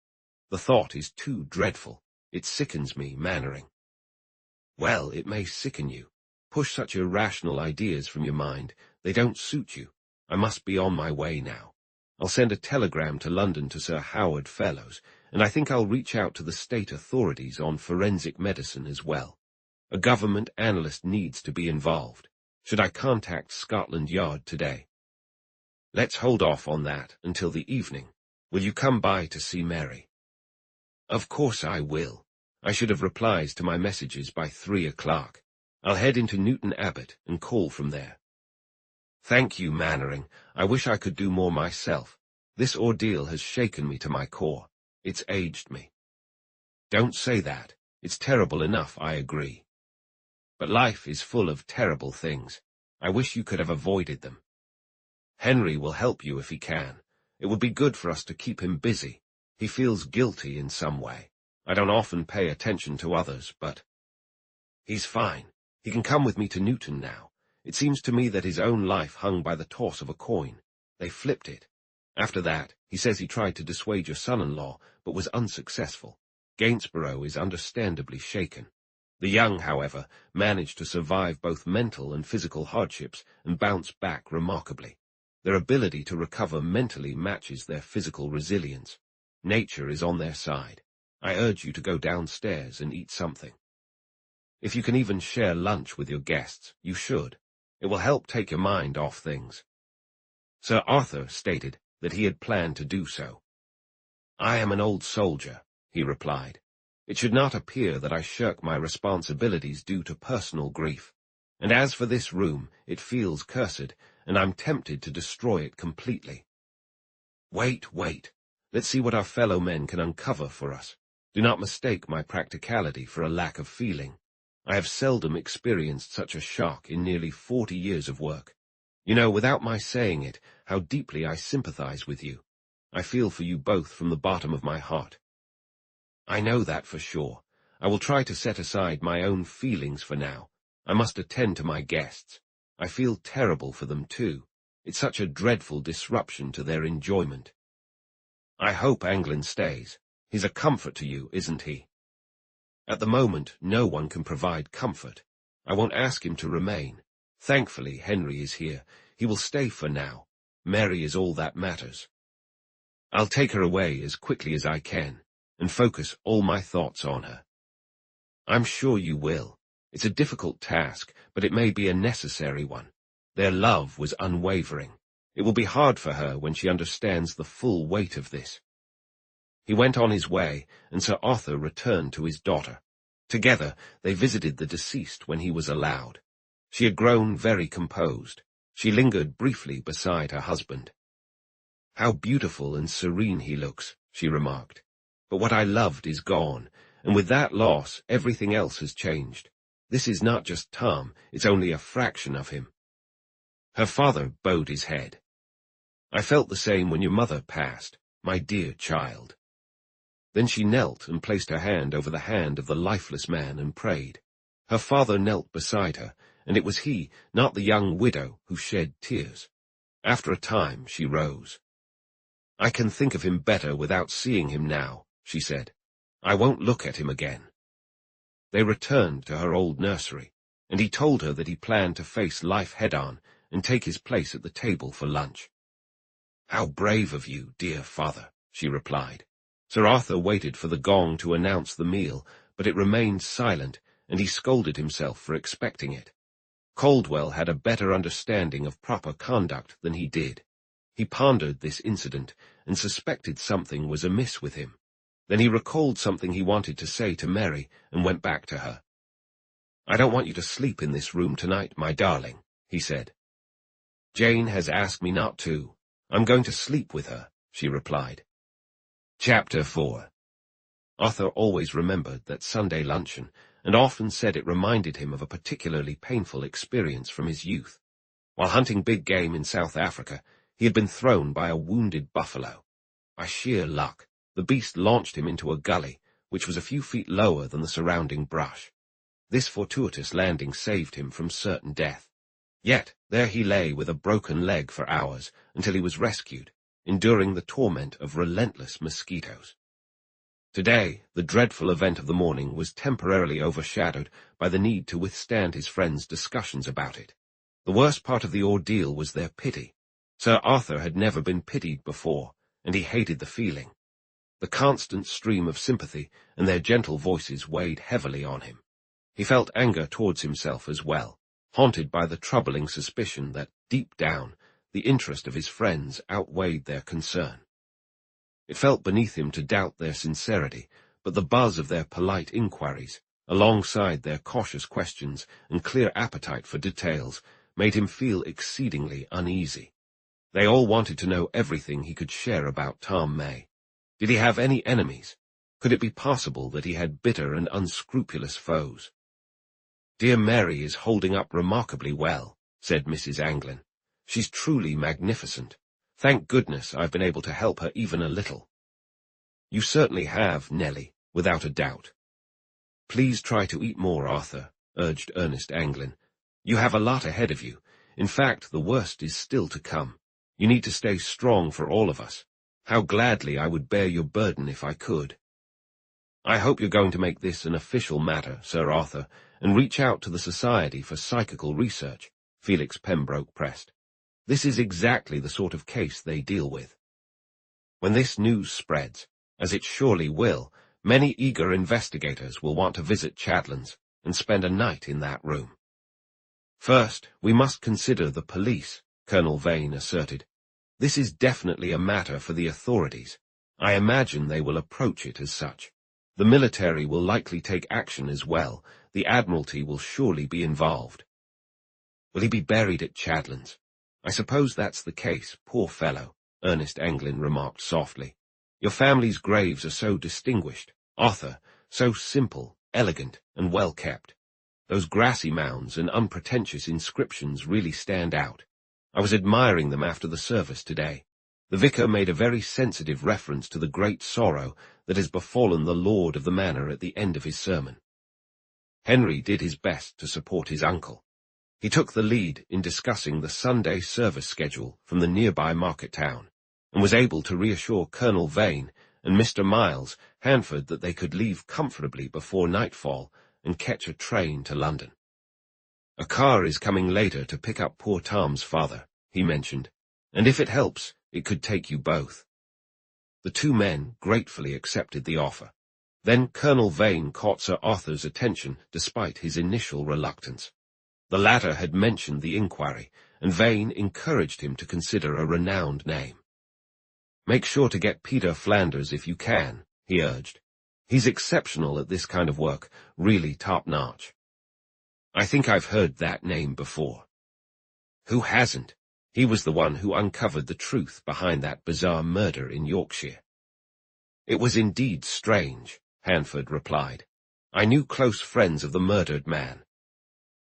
The thought is too dreadful. It sickens me, Mannering. Well, it may sicken you. Push such irrational ideas from your mind. They don't suit you. I must be on my way now. I'll send a telegram to London to Sir Howard Fellows, and I think I'll reach out to the state authorities on forensic medicine as well. A government analyst needs to be involved. Should I contact Scotland Yard today? Let's hold off on that until the evening. Will you come by to see Mary? Of course I will. I should have replies to my messages by 3 o'clock. I'll head into Newton Abbot and call from there. Thank you, Mannering. I wish I could do more myself. This ordeal has shaken me to my core. It's aged me. Don't say that. It's terrible enough, I agree. But life is full of terrible things. I wish you could have avoided them. Henry will help you if he can. It would be good for us to keep him busy. He feels guilty in some way. I don't often pay attention to others, but he's fine. He can come with me to Newton now. It seems to me that his own life hung by the toss of a coin. They flipped it. After that, he says he tried to dissuade your son-in-law, but was unsuccessful. Gainsborough is understandably shaken. The young, however, managed to survive both mental and physical hardships and bounce back remarkably. Their ability to recover mentally matches their physical resilience. Nature is on their side. I urge you to go downstairs and eat something. If you can even share lunch with your guests, you should. It will help take your mind off things. Sir Arthur stated that he had planned to do so. I am an old soldier, he replied. It should not appear that I shirk my responsibilities due to personal grief. And as for this room, it feels cursed, and I'm tempted to destroy it completely. Wait. Let's see what our fellow men can uncover for us. Do not mistake my practicality for a lack of feeling. I have seldom experienced such a shock in nearly 40 years of work. You know, without my saying it, how deeply I sympathize with you. I feel for you both from the bottom of my heart. I know that for sure. I will try to set aside my own feelings for now. I must attend to my guests. I feel terrible for them too. It's such a dreadful disruption to their enjoyment. I hope Anglin stays. He's a comfort to you, isn't he? At the moment, no one can provide comfort. I won't ask him to remain. Thankfully, Henry is here. He will stay for now. Mary is all that matters. I'll take her away as quickly as I can, and focus all my thoughts on her. I'm sure you will. It's a difficult task, but it may be a necessary one. Their love was unwavering. It will be hard for her when she understands the full weight of this. He went on his way, and Sir Arthur returned to his daughter. Together, they visited the deceased when he was allowed. She had grown very composed. She lingered briefly beside her husband. How beautiful and serene he looks, she remarked. But what I loved is gone, and with that loss, everything else has changed. This is not just Tom, it's only a fraction of him." Her father bowed his head. "I felt the same when your mother passed, my dear child." Then she knelt and placed her hand over the hand of the lifeless man and prayed. Her father knelt beside her, and it was he, not the young widow, who shed tears. After a time she rose. "I can think of him better without seeing him now," she said. "I won't look at him again." They returned to her old nursery, and he told her that he planned to face life head-on and take his place at the table for lunch. "How brave of you, dear father," she replied. Sir Arthur waited for the gong to announce the meal, but it remained silent, and he scolded himself for expecting it. Caldwell had a better understanding of proper conduct than he did. He pondered this incident and suspected something was amiss with him. Then he recalled something he wanted to say to Mary and went back to her. "I don't want you to sleep in this room tonight, my darling," he said. "Jane has asked me not to. I'm going to sleep with her," she replied. Chapter 4. Arthur always remembered that Sunday luncheon, and often said it reminded him of a particularly painful experience from his youth. While hunting big game in South Africa, he had been thrown by a wounded buffalo. By sheer luck, the beast launched him into a gully, which was a few feet lower than the surrounding brush. This fortuitous landing saved him from certain death. Yet there he lay with a broken leg for hours until he was rescued, enduring the torment of relentless mosquitoes. Today, the dreadful event of the morning was temporarily overshadowed by the need to withstand his friends' discussions about it. The worst part of the ordeal was their pity. Sir Arthur had never been pitied before, and he hated the feeling. The constant stream of sympathy and their gentle voices weighed heavily on him. He felt anger towards himself as well, haunted by the troubling suspicion that, deep down, the interest of his friends outweighed their concern. It felt beneath him to doubt their sincerity, but the buzz of their polite inquiries, alongside their cautious questions and clear appetite for details, made him feel exceedingly uneasy. They all wanted to know everything he could share about Tom May. Did he have any enemies? Could it be possible that he had bitter and unscrupulous foes? "Dear Mary is holding up remarkably well," said Mrs. Anglin. "She's truly magnificent. Thank goodness I've been able to help her even a little." "You certainly have, Nellie, without a doubt." "Please try to eat more, Arthur," urged Ernest Anglin. "You have a lot ahead of you. In fact, the worst is still to come. You need to stay strong for all of us. How gladly I would bear your burden if I could." "I hope you're going to make this an official matter, Sir Arthur, and reach out to the Society for Psychical Research," Felix Pembroke pressed. "This is exactly the sort of case they deal with. When this news spreads, as it surely will, many eager investigators will want to visit Chadlands and spend a night in that room." "First, we must consider the police," Colonel Vane asserted. "This is definitely a matter for the authorities. I imagine they will approach it as such. The military will likely take action as well. The Admiralty will surely be involved." "Will he be buried at Chadlands? I suppose that's the case, poor fellow," Ernest Anglin remarked softly. "Your family's graves are so distinguished, Arthur, so simple, elegant, and well kept. Those grassy mounds and unpretentious inscriptions really stand out. I was admiring them after the service today. The vicar made a very sensitive reference to the great sorrow that has befallen the lord of the manor at the end of his sermon." Henry did his best to support his uncle. He took the lead in discussing the Sunday service schedule from the nearby market town, and was able to reassure Colonel Vane and Mr. Miles Hanford that they could leave comfortably before nightfall and catch a train to London. "A car is coming later to pick up poor Tom's father," he mentioned, "and if it helps, it could take you both." The two men gratefully accepted the offer. Then Colonel Vane caught Sir Arthur's attention despite his initial reluctance. The latter had mentioned the inquiry, and Vane encouraged him to consider a renowned name. "Make sure to get Peter Flanders if you can," he urged. "He's exceptional at this kind of work, really top-notch." "I think I've heard that name before." "Who hasn't? He was the one who uncovered the truth behind that bizarre murder in Yorkshire." It was indeed strange, Hanford replied. I knew close friends of the murdered man.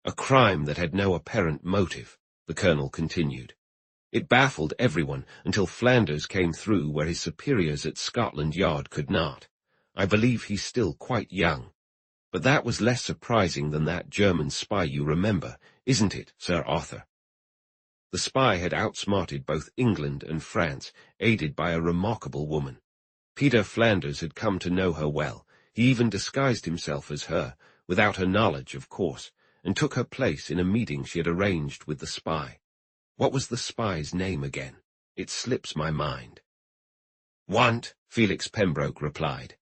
A crime that had no apparent motive, the colonel continued. It baffled everyone until Flanders came through where his superiors at Scotland Yard could not. I believe he's still quite young. But that was less surprising than that German spy you remember, isn't it, Sir Arthur? The spy had outsmarted both England and France, aided by a remarkable woman. Peter Flanders had come to know her well. He even disguised himself as her, without her knowledge, of course, and took her place in a meeting she had arranged with the spy. What was the spy's name again? It slips my mind. Want, Felix Pembroke replied.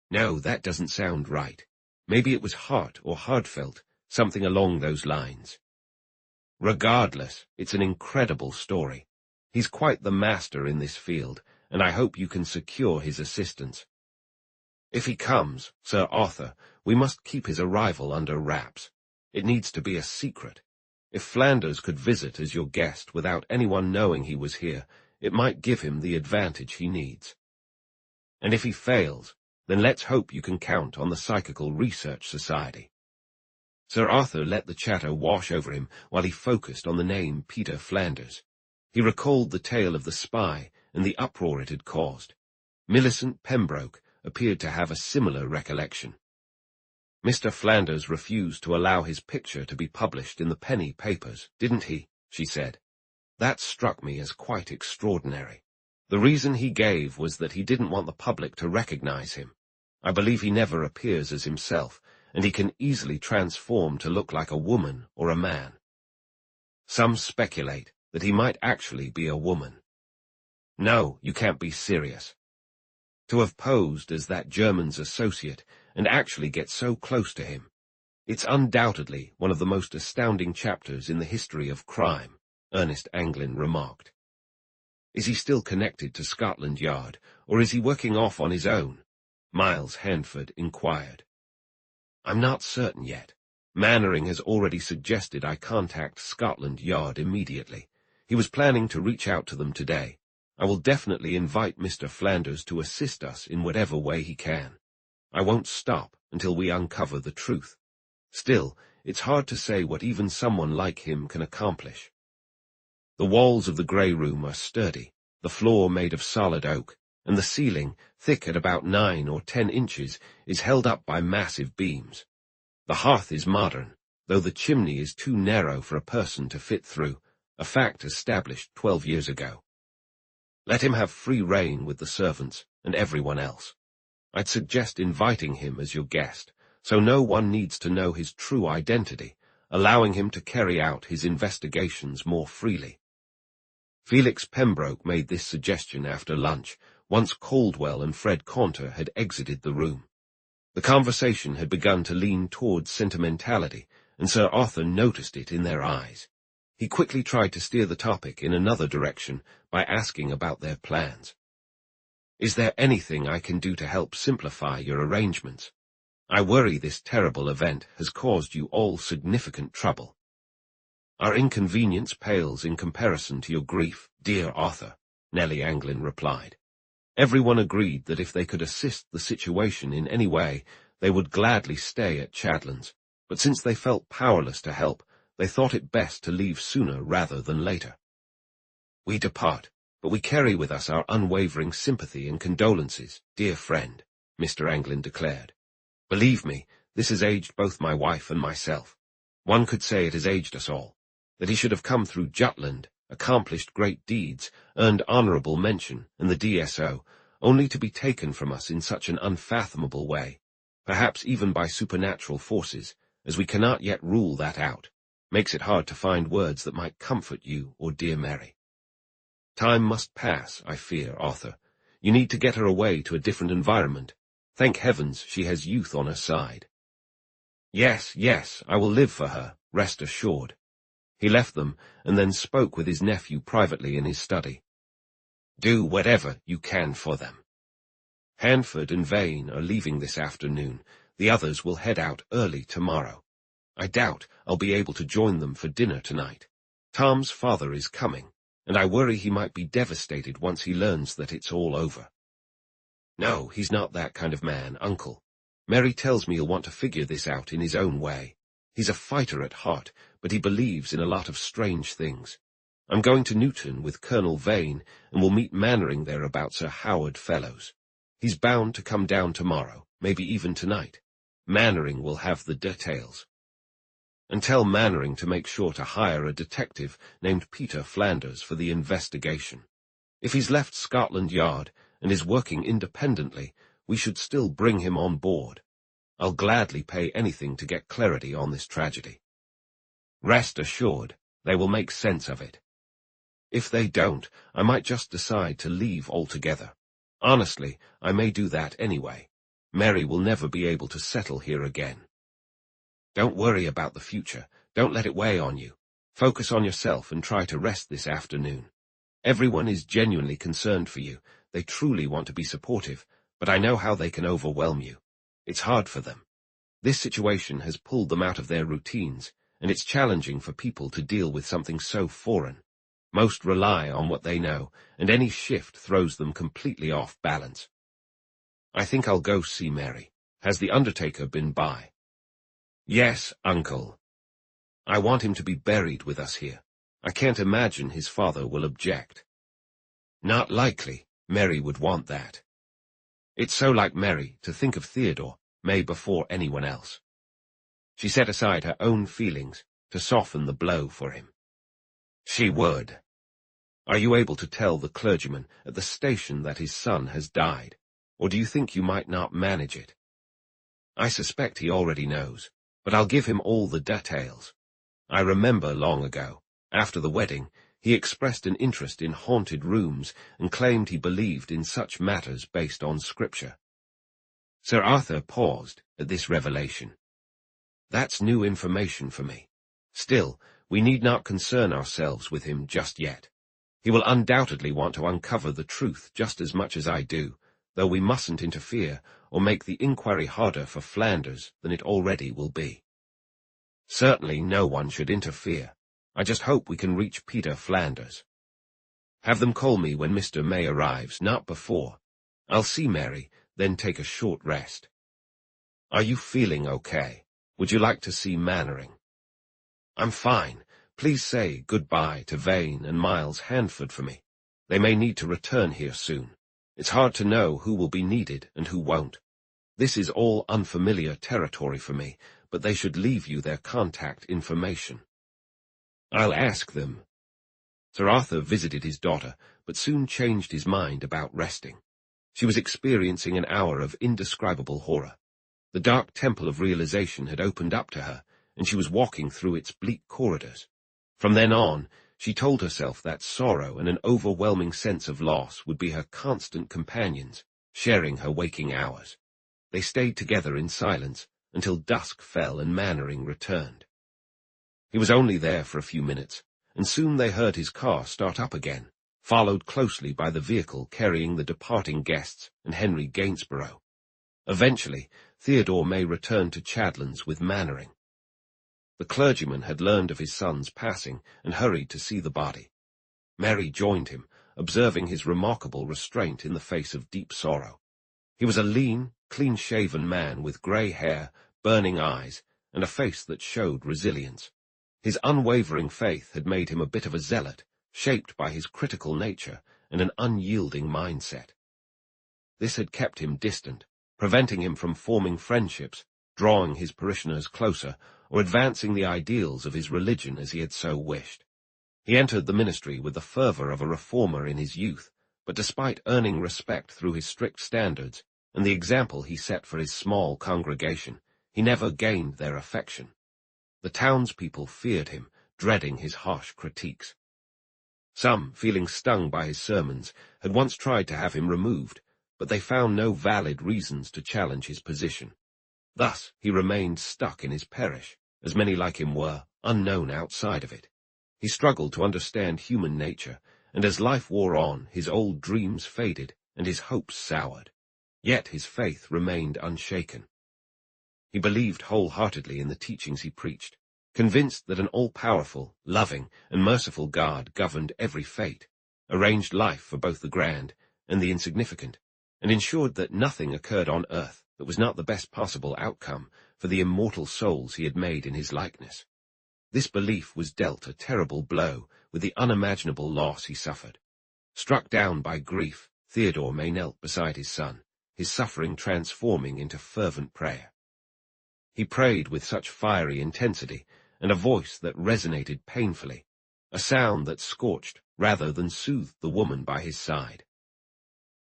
No, that doesn't sound right. Maybe it was Hart or Heartfelt, something along those lines. Regardless, it's an incredible story. He's quite the master in this field, and I hope you can secure his assistance. If he comes, Sir Arthur, we must keep his arrival under wraps. It needs to be a secret. If Flanders could visit as your guest without anyone knowing he was here, it might give him the advantage he needs. And if he fails, then let's hope you can count on the Psychical Research Society. Sir Arthur let the chatter wash over him while he focused on the name Peter Flanders. He recalled the tale of the spy and the uproar it had caused. Millicent Pembroke appeared to have a similar recollection. Mr. Flanders refused to allow his picture to be published in the penny papers, didn't he? She said. That struck me as quite extraordinary. The reason he gave was that he didn't want the public to recognize him. I believe he never appears as himself, and he can easily transform to look like a woman or a man. Some speculate that he might actually be a woman. No, you can't be serious. To have posed as that German's associate and actually get so close to him. It's undoubtedly one of the most astounding chapters in the history of crime, Ernest Anglin remarked. Is he still connected to Scotland Yard, or is he working off on his own? Miles Hanford inquired. I'm not certain yet. Mannering has already suggested I contact Scotland Yard immediately. He was planning to reach out to them today. I will definitely invite Mr. Flanders to assist us in whatever way he can. I won't stop until we uncover the truth. Still, it's hard to say what even someone like him can accomplish. The walls of the grey room are sturdy, the floor made of solid oak, and the ceiling, thick at about 9 or 10 inches, is held up by massive beams. The hearth is modern, though the chimney is too narrow for a person to fit through, a fact established 12 years ago. Let him have free rein with the servants and everyone else. I'd suggest inviting him as your guest, so no one needs to know his true identity, allowing him to carry out his investigations more freely. Felix Pembroke made this suggestion after lunch, once Caldwell and Fred Caunter had exited the room. The conversation had begun to lean towards sentimentality, and Sir Arthur noticed it in their eyes. He quickly tried to steer the topic in another direction by asking about their plans. Is there anything I can do to help simplify your arrangements? I worry this terrible event has caused you all significant trouble. Our inconvenience pales in comparison to your grief, dear Arthur, Nellie Anglin replied. Everyone agreed that if they could assist the situation in any way, they would gladly stay at Chadlands, but since they felt powerless to help, they thought it best to leave sooner rather than later. We depart, but we carry with us our unwavering sympathy and condolences, dear friend, Mr. Anglin declared. Believe me, this has aged both my wife and myself. One could say it has aged us all. That he should have come through Jutland, accomplished great deeds, earned honourable mention, and the DSO, only to be taken from us in such an unfathomable way, perhaps even by supernatural forces, as we cannot yet rule that out, makes it hard to find words that might comfort you or dear Mary. Time must pass, I fear, Arthur. You need to get her away to a different environment. Thank heavens she has youth on her side. Yes, yes, I will live for her, rest assured. He left them, and then spoke with his nephew privately in his study. Do whatever you can for them. Hanford and Vane are leaving this afternoon. The others will head out early tomorrow. I doubt I'll be able to join them for dinner tonight. Tom's father is coming, and I worry he might be devastated once he learns that it's all over. No, he's not that kind of man, Uncle. Mary tells me he'll want to figure this out in his own way. He's a fighter at heart, but he believes in a lot of strange things. I'm going to Newton with Colonel Vane, and we'll meet Mannering there about Sir Howard Fellows. He's bound to come down tomorrow, maybe even tonight. Mannering will have the details. And tell Mannering to make sure to hire a detective named Peter Flanders for the investigation. If he's left Scotland Yard and is working independently, we should still bring him on board. I'll gladly pay anything to get clarity on this tragedy. Rest assured, they will make sense of it. If they don't, I might just decide to leave altogether. Honestly, I may do that anyway. Mary will never be able to settle here again. Don't worry about the future. Don't let it weigh on you. Focus on yourself and try to rest this afternoon. Everyone is genuinely concerned for you. They truly want to be supportive, but I know how they can overwhelm you. It's hard for them. This situation has pulled them out of their routines, and it's challenging for people to deal with something so foreign. Most rely on what they know, and any shift throws them completely off balance. I think I'll go see Mary. Has the undertaker been by? Yes, Uncle. I want him to be buried with us here. I can't imagine his father will object. Not likely. Mary would want that. It's so like Mary to think of Theodore, May before anyone else. She set aside her own feelings to soften the blow for him. She would. Are you able to tell the clergyman at the station that his son has died, or do you think you might not manage it? I suspect he already knows, but I'll give him all the details. I remember long ago, after the wedding, he expressed an interest in haunted rooms and claimed he believed in such matters based on scripture. Sir Arthur paused at this revelation. That's new information for me. Still, we need not concern ourselves with him just yet. He will undoubtedly want to uncover the truth just as much as I do, though we mustn't interfere or make the inquiry harder for Flanders than it already will be. Certainly no one should interfere. I just hope we can reach Peter Flanders. Have them call me when Mr. May arrives, not before. I'll see Mary, then take a short rest. Are you feeling okay? Would you like to see Mannering? I'm fine. Please say goodbye to Vane and Miles Handford for me. They may need to return here soon. It's hard to know who will be needed and who won't. This is all unfamiliar territory for me, but they should leave you their contact information. I'll ask them. Sir Arthur visited his daughter, but soon changed his mind about resting. She was experiencing an hour of indescribable horror. The dark temple of realization had opened up to her, and she was walking through its bleak corridors. From then on, she told herself that sorrow and an overwhelming sense of loss would be her constant companions, sharing her waking hours. They stayed together in silence until dusk fell and Mannering returned. He was only there for a few minutes, and soon they heard his car start up again, followed closely by the vehicle carrying the departing guests and Henry Gainsborough. Eventually, Theodore May returned to Chadlands with Mannering. The clergyman had learned of his son's passing and hurried to see the body. Mary joined him, observing his remarkable restraint in the face of deep sorrow. He was a lean, clean-shaven man with grey hair, burning eyes, and a face that showed resilience. His unwavering faith had made him a bit of a zealot, shaped by his critical nature and an unyielding mindset. This had kept him distant, preventing him from forming friendships, drawing his parishioners closer, or advancing the ideals of his religion as he had so wished. He entered the ministry with the fervour of a reformer in his youth, but despite earning respect through his strict standards and the example he set for his small congregation, he never gained their affection. The townspeople feared him, dreading his harsh critiques. Some, feeling stung by his sermons, had once tried to have him removed, but they found no valid reasons to challenge his position. Thus he remained stuck in his parish, as many like him were, unknown outside of it. He struggled to understand human nature, and as life wore on, his old dreams faded and his hopes soured. Yet his faith remained unshaken. He believed wholeheartedly in the teachings he preached, convinced that an all-powerful, loving, and merciful God governed every fate, arranged life for both the grand and the insignificant, and ensured that nothing occurred on earth that was not the best possible outcome for the immortal souls he had made in his likeness. This belief was dealt a terrible blow with the unimaginable loss he suffered. Struck down by grief, Theodore May knelt beside his son, his suffering transforming into fervent prayer. He prayed with such fiery intensity, and a voice that resonated painfully, a sound that scorched rather than soothed the woman by his side.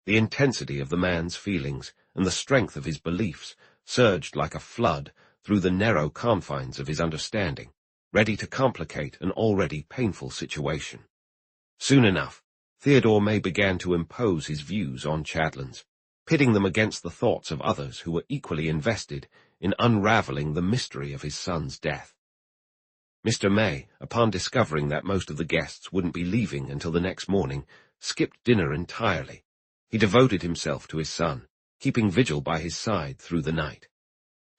The intensity of the man's feelings and the strength of his beliefs surged like a flood through the narrow confines of his understanding, ready to complicate an already painful situation. Soon enough, Theodore May began to impose his views on Chadlands, pitting them against the thoughts of others who were equally invested in unraveling the mystery of his son's death. Mr. May, upon discovering that most of the guests wouldn't be leaving until the next morning, skipped dinner entirely. He devoted himself to his son, keeping vigil by his side through the night.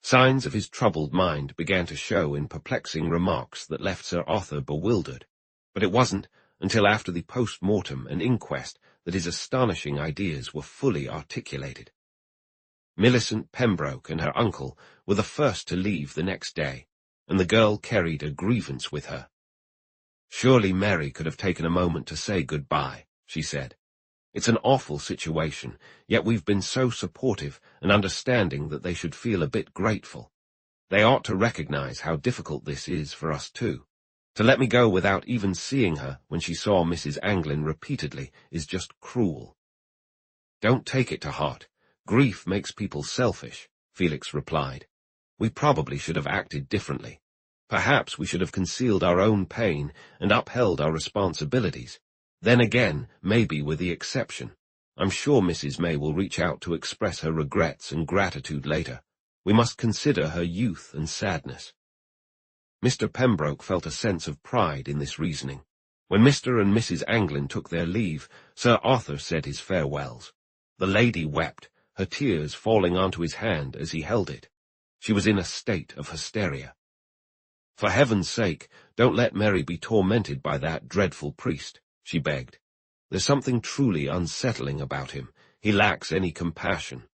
Signs of his troubled mind began to show in perplexing remarks that left Sir Arthur bewildered, but it wasn't until after the post-mortem and inquest that his astonishing ideas were fully articulated. Millicent Pembroke and her uncle were the first to leave the next day, and the girl carried a grievance with her. "Surely Mary could have taken a moment to say goodbye," she said. "It's an awful situation, yet we've been so supportive and understanding that they should feel a bit grateful. They ought to recognize how difficult this is for us too. To let me go without even seeing her when she saw Mrs. Anglin repeatedly is just cruel." "Don't take it to heart. Grief makes people selfish," Felix replied. "We probably should have acted differently. Perhaps we should have concealed our own pain and upheld our responsibilities. Then again, maybe with the exception. I'm sure Mrs. May will reach out to express her regrets and gratitude later. We must consider her youth and sadness." Mr. Pembroke felt a sense of pride in this reasoning. When Mr. and Mrs. Anglin took their leave, Sir Arthur said his farewells. The lady wept, her tears falling onto his hand as he held it. She was in a state of hysteria. "For heaven's sake, don't let Mary be tormented by that dreadful priest," she begged. "There's something truly unsettling about him. He lacks any compassion."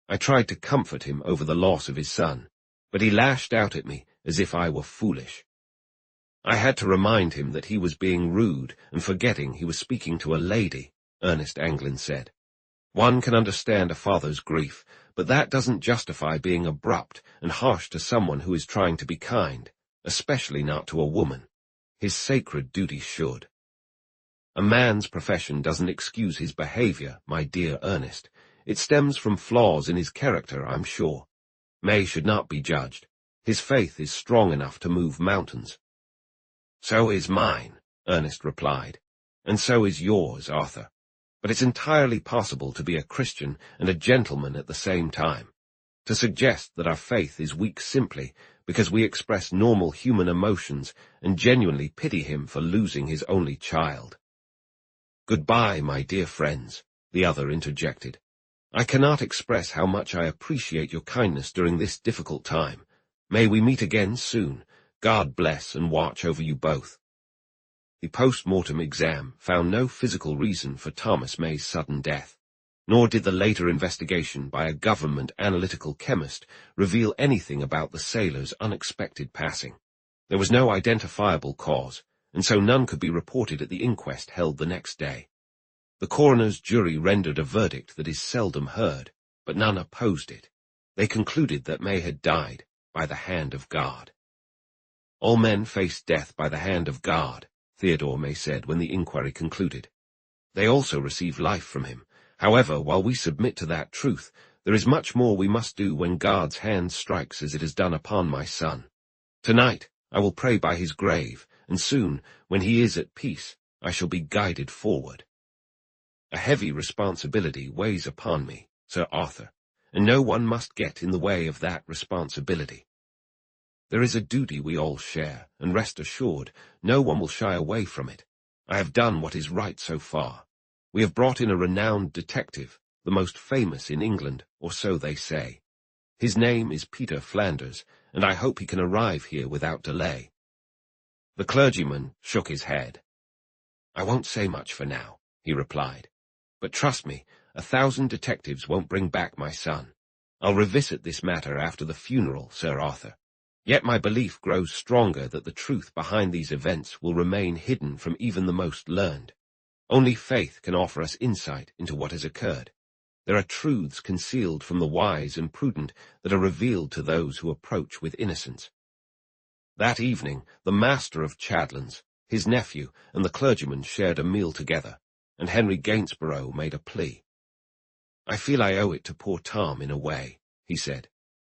I tried to comfort him over the loss of his son, but he lashed out at me as if I were foolish. I had to remind him that he was being rude and forgetting he was speaking to a lady, Ernest Anglin said. "One can understand a father's grief, but that doesn't justify being abrupt and harsh to someone who is trying to be kind, especially not to a woman. His sacred duty should." "A man's profession doesn't excuse his behavior, my dear Ernest. It stems from flaws in his character, I'm sure. May should not be judged. His faith is strong enough to move mountains." "So is mine," Ernest replied, "and so is yours, Arthur. But it's entirely possible to be a Christian and a gentleman at the same time. To suggest that our faith is weak simply because we express normal human emotions and genuinely pity him for losing his only child." "Goodbye, my dear friends," the other interjected. "I cannot express how much I appreciate your kindness during this difficult time. May we meet again soon. God bless and watch over you both." The post-mortem exam found no physical reason for Thomas May's sudden death, nor did the later investigation by a government analytical chemist reveal anything about the sailor's unexpected passing. There was no identifiable cause, and so none could be reported at the inquest held the next day. The coroner's jury rendered a verdict that is seldom heard, but none opposed it. They concluded that May had died by the hand of God. "All men face death by the hand of God," Theodore May said when the inquiry concluded. "They also receive life from him. However, while we submit to that truth, there is much more we must do when God's hand strikes as it has done upon my son. Tonight I will pray by his grave, and soon, when he is at peace, I shall be guided forward. A heavy responsibility weighs upon me, Sir Arthur, and no one must get in the way of that responsibility. There is a duty we all share, and rest assured, no one will shy away from it. I have done what is right so far. We have brought in a renowned detective, the most famous in England, or so they say. His name is Peter Flanders, and I hope he can arrive here without delay." The clergyman shook his head. "I won't say much for now," he replied. "But trust me, 1,000 detectives won't bring back my son. I'll revisit this matter after the funeral, Sir Arthur. Yet my belief grows stronger that the truth behind these events will remain hidden from even the most learned. Only faith can offer us insight into what has occurred. There are truths concealed from the wise and prudent that are revealed to those who approach with innocence. That evening, the master of Chadlands, his nephew, and the clergyman shared a meal together, and Henry Gainsborough made a plea. "I feel I owe it to poor Tom in a way," he said.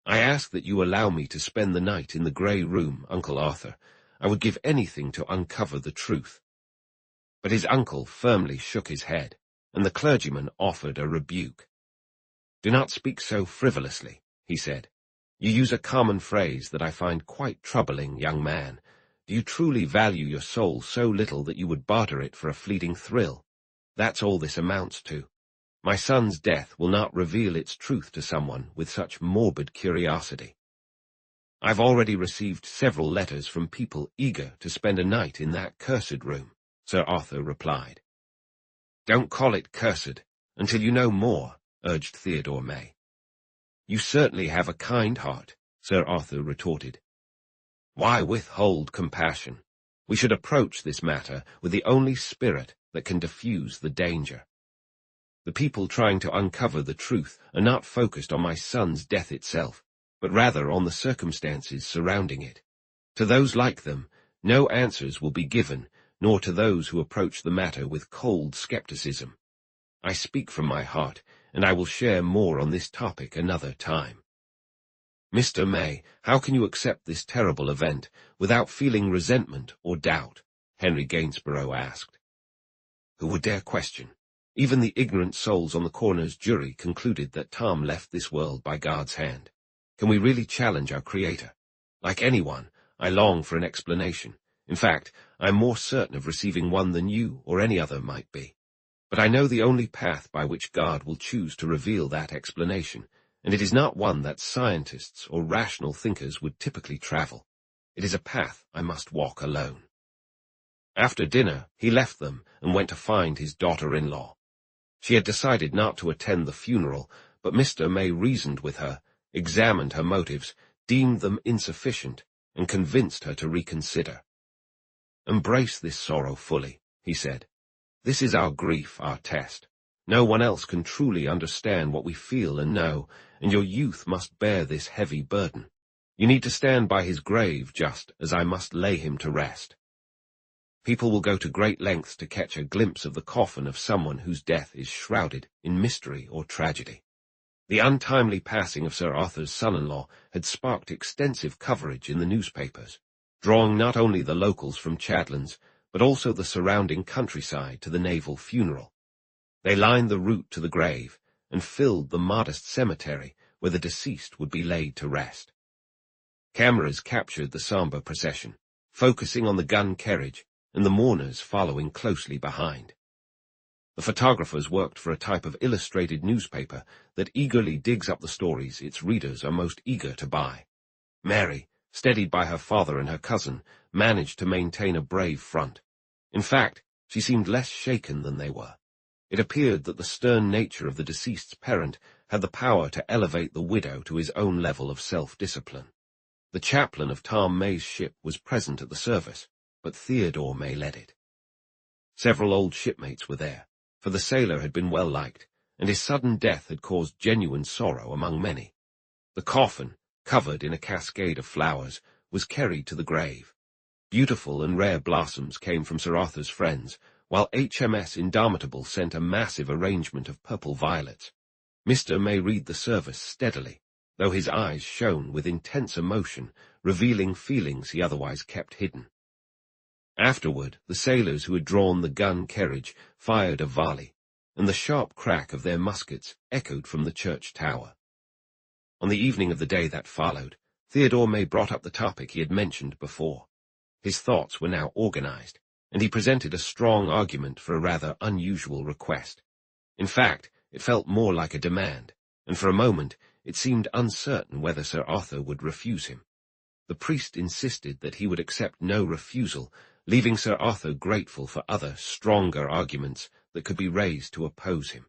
"I ask that you allow me to spend the night in the grey room, Uncle Arthur. I would give anything to uncover the truth." But his uncle firmly shook his head, and the clergyman offered a rebuke. "Do not speak so frivolously," he said. "You use a common phrase that I find quite troubling, young man. Do you truly value your soul so little that you would barter it for a fleeting thrill? That's all this amounts to. My son's death will not reveal its truth to someone with such morbid curiosity." "I've already received several letters from people eager to spend a night in that cursed room," Sir Arthur replied. "Don't call it cursed until you know more," urged Theodore May. "You certainly have a kind heart," Sir Arthur retorted. "Why withhold compassion? We should approach this matter with the only spirit that can diffuse the danger. The people trying to uncover the truth are not focused on my son's death itself, but rather on the circumstances surrounding it. To those like them, no answers will be given, nor to those who approach the matter with cold skepticism. I speak from my heart, and I will share more on this topic another time." "Mr. May, how can you accept this terrible event without feeling resentment or doubt?" Henry Gainsborough asked. Who would dare question? Even the ignorant souls on the coroner's jury concluded that Tom left this world by God's hand. Can we really challenge our Creator? Like anyone, I long for an explanation. In fact, I am more certain of receiving one than you or any other might be. But I know the only path by which God will choose to reveal that explanation, and it is not one that scientists or rational thinkers would typically travel. It is a path I must walk alone. After dinner, he left them and went to find his daughter-in-law. She had decided not to attend the funeral, but Mr. May reasoned with her, examined her motives, deemed them insufficient, and convinced her to reconsider. "Embrace this sorrow fully," he said. "This is our grief, our test. No one else can truly understand what we feel and know, and your youth must bear this heavy burden. You need to stand by his grave just as I must lay him to rest. People will go to great lengths to catch a glimpse of the coffin of someone whose death is shrouded in mystery or tragedy." The untimely passing of Sir Arthur's son-in-law had sparked extensive coverage in the newspapers, drawing not only the locals from Chadlands, but also the surrounding countryside to the naval funeral. They lined the route to the grave and filled the modest cemetery where the deceased would be laid to rest. Cameras captured the somber procession, focusing on the gun carriage and the mourners following closely behind. The photographers worked for a type of illustrated newspaper that eagerly digs up the stories its readers are most eager to buy. Mary, steadied by her father and her cousin, managed to maintain a brave front. In fact, she seemed less shaken than they were. It appeared that the stern nature of the deceased's parent had the power to elevate the widow to his own level of self-discipline. The chaplain of Tom May's ship was present at the service, but Theodore May led it. Several old shipmates were there, for the sailor had been well liked, and his sudden death had caused genuine sorrow among many. The coffin, covered in a cascade of flowers, was carried to the grave. Beautiful and rare blossoms came from Sir Arthur's friends, while HMS Indomitable sent a massive arrangement of purple violets. Mr. May read the service steadily, though his eyes shone with intense emotion, revealing feelings he otherwise kept hidden. Afterward, the sailors who had drawn the gun carriage fired a volley, and the sharp crack of their muskets echoed from the church tower. On the evening of the day that followed, Theodore May brought up the topic he had mentioned before. His thoughts were now organized, and he presented a strong argument for a rather unusual request. In fact, it felt more like a demand, and for a moment it seemed uncertain whether Sir Arthur would refuse him. The priest insisted that he would accept no refusal, leaving Sir Arthur grateful for other, stronger arguments that could be raised to oppose him.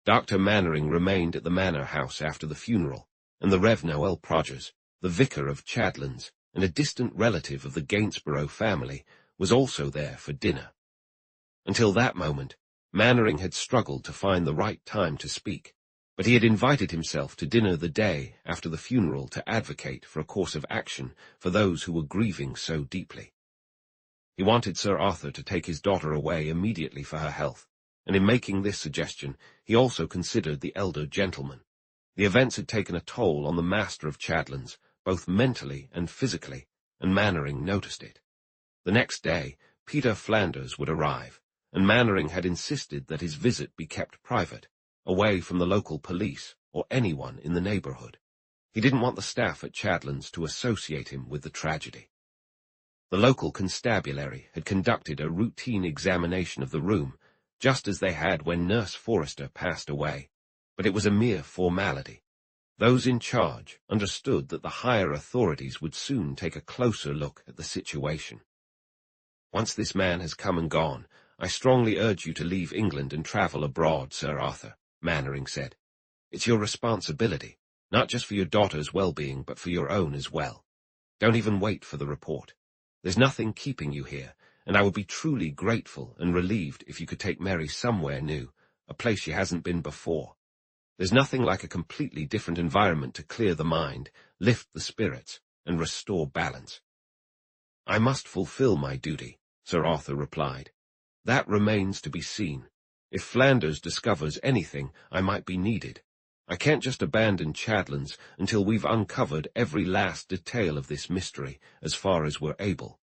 Dr. Mannering remained at the manor house after the funeral, and the Rev. Noel Prodgers, the vicar of Chadlands, and a distant relative of the Gainsborough family, was also there for dinner. Until that moment, Mannering had struggled to find the right time to speak, but he had invited himself to dinner the day after the funeral to advocate for a course of action for those who were grieving so deeply. He wanted Sir Arthur to take his daughter away immediately for her health, and in making this suggestion, he also considered the elder gentleman. The events had taken a toll on the master of Chadlands, both mentally and physically, and Mannering noticed it. The next day, Peter Flanders would arrive, and Mannering had insisted that his visit be kept private, away from the local police or anyone in the neighbourhood. He didn't want the staff at Chadlands to associate him with the tragedy. The local constabulary had conducted a routine examination of the room, just as they had when Nurse Forrester passed away, but it was a mere formality. Those in charge understood that the higher authorities would soon take a closer look at the situation. "Once this man has come and gone, I strongly urge you to leave England and travel abroad, Sir Arthur," Mannering said. "It's your responsibility, not just for your daughter's well-being, but for your own as well. Don't even wait for the report. There's nothing keeping you here, and I would be truly grateful and relieved if you could take Mary somewhere new, a place she hasn't been before. There's nothing like a completely different environment to clear the mind, lift the spirits, and restore balance." "I must fulfill my duty," Sir Arthur replied. "That remains to be seen. If Flanders discovers anything, I might be needed. I can't just abandon Chadlands until we've uncovered every last detail of this mystery, as far as we're able."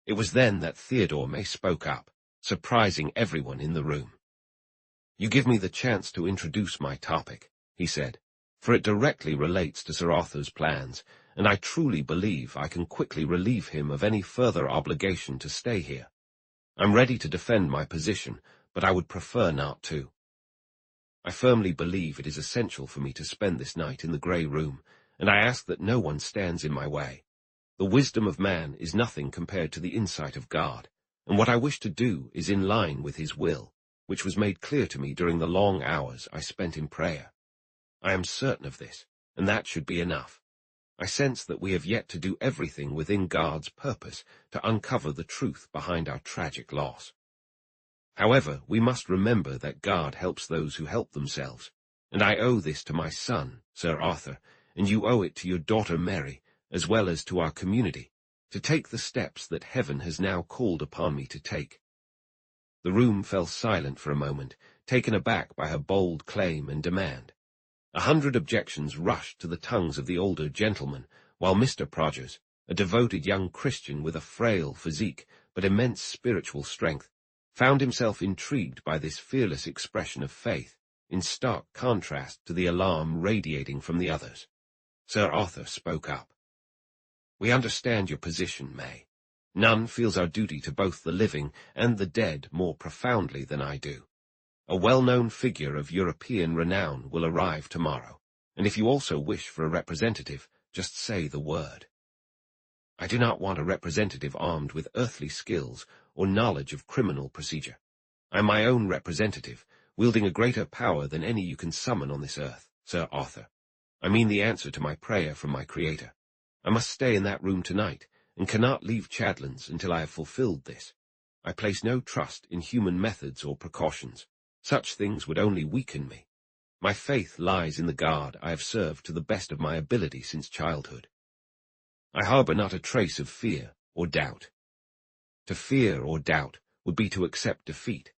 It was then that Theodore May spoke up, surprising everyone in the room. "You give me the chance to introduce my topic," he said, "for it directly relates to Sir Arthur's plans, and I truly believe I can quickly relieve him of any further obligation to stay here. I'm ready to defend my position, but I would prefer not to. I firmly believe it is essential for me to spend this night in the grey room, and I ask that no one stands in my way. The wisdom of man is nothing compared to the insight of God, and what I wish to do is in line with his will, which was made clear to me during the long hours I spent in prayer. I am certain of this, and that should be enough. I sense that we have yet to do everything within God's purpose to uncover the truth behind our tragic loss. However, we must remember that God helps those who help themselves, and I owe this to my son, Sir Arthur, and you owe it to your daughter Mary, as well as to our community, to take the steps that heaven has now called upon me to take." The room fell silent for a moment, taken aback by her bold claim and demand. 100 objections rushed to the tongues of the older gentleman, while Mr. Prodgers, a devoted young Christian with a frail physique but immense spiritual strength, found himself intrigued by this fearless expression of faith, in stark contrast to the alarm radiating from the others. Sir Arthur spoke up. "We understand your position, May. None feels our duty to both the living and the dead more profoundly than I do. A well-known figure of European renown will arrive tomorrow, and if you also wish for a representative, just say the word." "I do not want a representative armed with earthly skills or knowledge of criminal procedure. I am my own representative, wielding a greater power than any you can summon on this earth, Sir Arthur. I mean the answer to my prayer from my Creator. I must stay in that room tonight, and cannot leave Chadlands until I have fulfilled this. I place no trust in human methods or precautions. Such things would only weaken me. My faith lies in the God I have served to the best of my ability since childhood. I harbour not a trace of fear or doubt. To fear or doubt would be to accept defeat.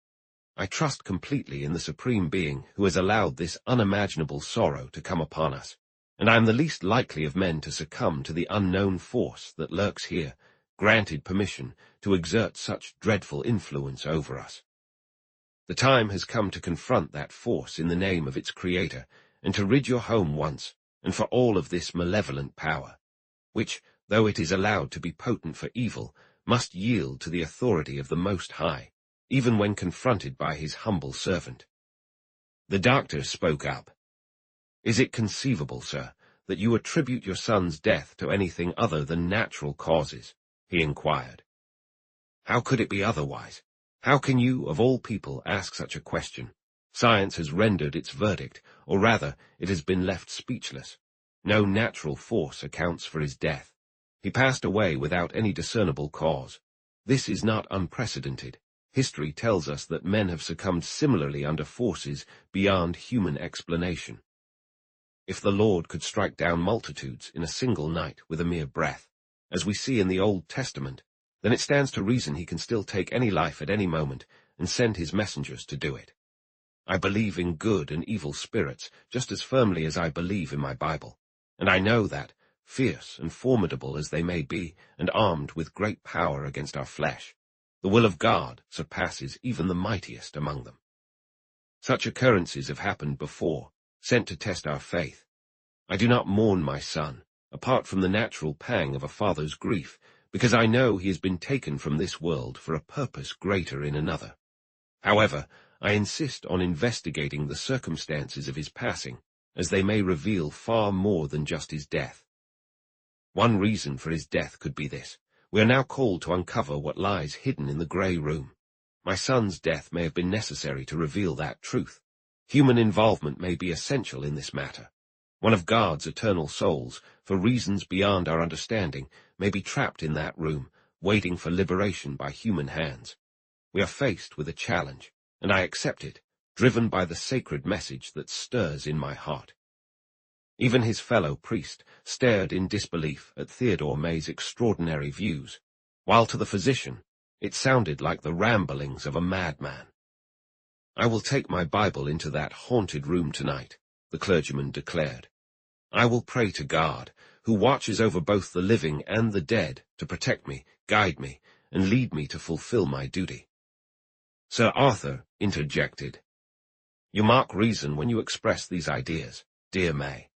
I trust completely in the Supreme Being who has allowed this unimaginable sorrow to come upon us, and I am the least likely of men to succumb to the unknown force that lurks here, granted permission to exert such dreadful influence over us. The time has come to confront that force in the name of its Creator, and to rid your home once and for all of this malevolent power, which, though it is allowed to be potent for evil, must yield to the authority of the Most High, even when confronted by his humble servant." The doctor spoke up. "Is it conceivable, sir, that you attribute your son's death to anything other than natural causes?" he inquired. "How could it be otherwise? How can you, of all people, ask such a question? Science has rendered its verdict, or rather, it has been left speechless. No natural force accounts for his death. He passed away without any discernible cause. This is not unprecedented. History tells us that men have succumbed similarly under forces beyond human explanation. If the Lord could strike down multitudes in a single night with a mere breath, as we see in the Old Testament, then it stands to reason he can still take any life at any moment and send his messengers to do it. I believe in good and evil spirits just as firmly as I believe in my Bible, and I know that, fierce and formidable as they may be, and armed with great power against our flesh, the will of God surpasses even the mightiest among them. Such occurrences have happened before, sent to test our faith. I do not mourn my son, apart from the natural pang of a father's grief, because I know he has been taken from this world for a purpose greater in another. However, I insist on investigating the circumstances of his passing, as they may reveal far more than just his death. One reason for his death could be this. We are now called to uncover what lies hidden in the grey room. My son's death may have been necessary to reveal that truth. Human involvement may be essential in this matter. One of God's eternal souls, for reasons beyond our understanding, may be trapped in that room, waiting for liberation by human hands. We are faced with a challenge, and I accept it, driven by the sacred message that stirs in my heart. Even his fellow priest stared in disbelief at Theodore May's extraordinary views, while to the physician it sounded like the ramblings of a madman. "I will take my Bible into that haunted room tonight," the clergyman declared. "I will pray to God, who watches over both the living and the dead, to protect me, guide me, and lead me to fulfill my duty." Sir Arthur interjected. "You mock reason when you express these ideas, dear May."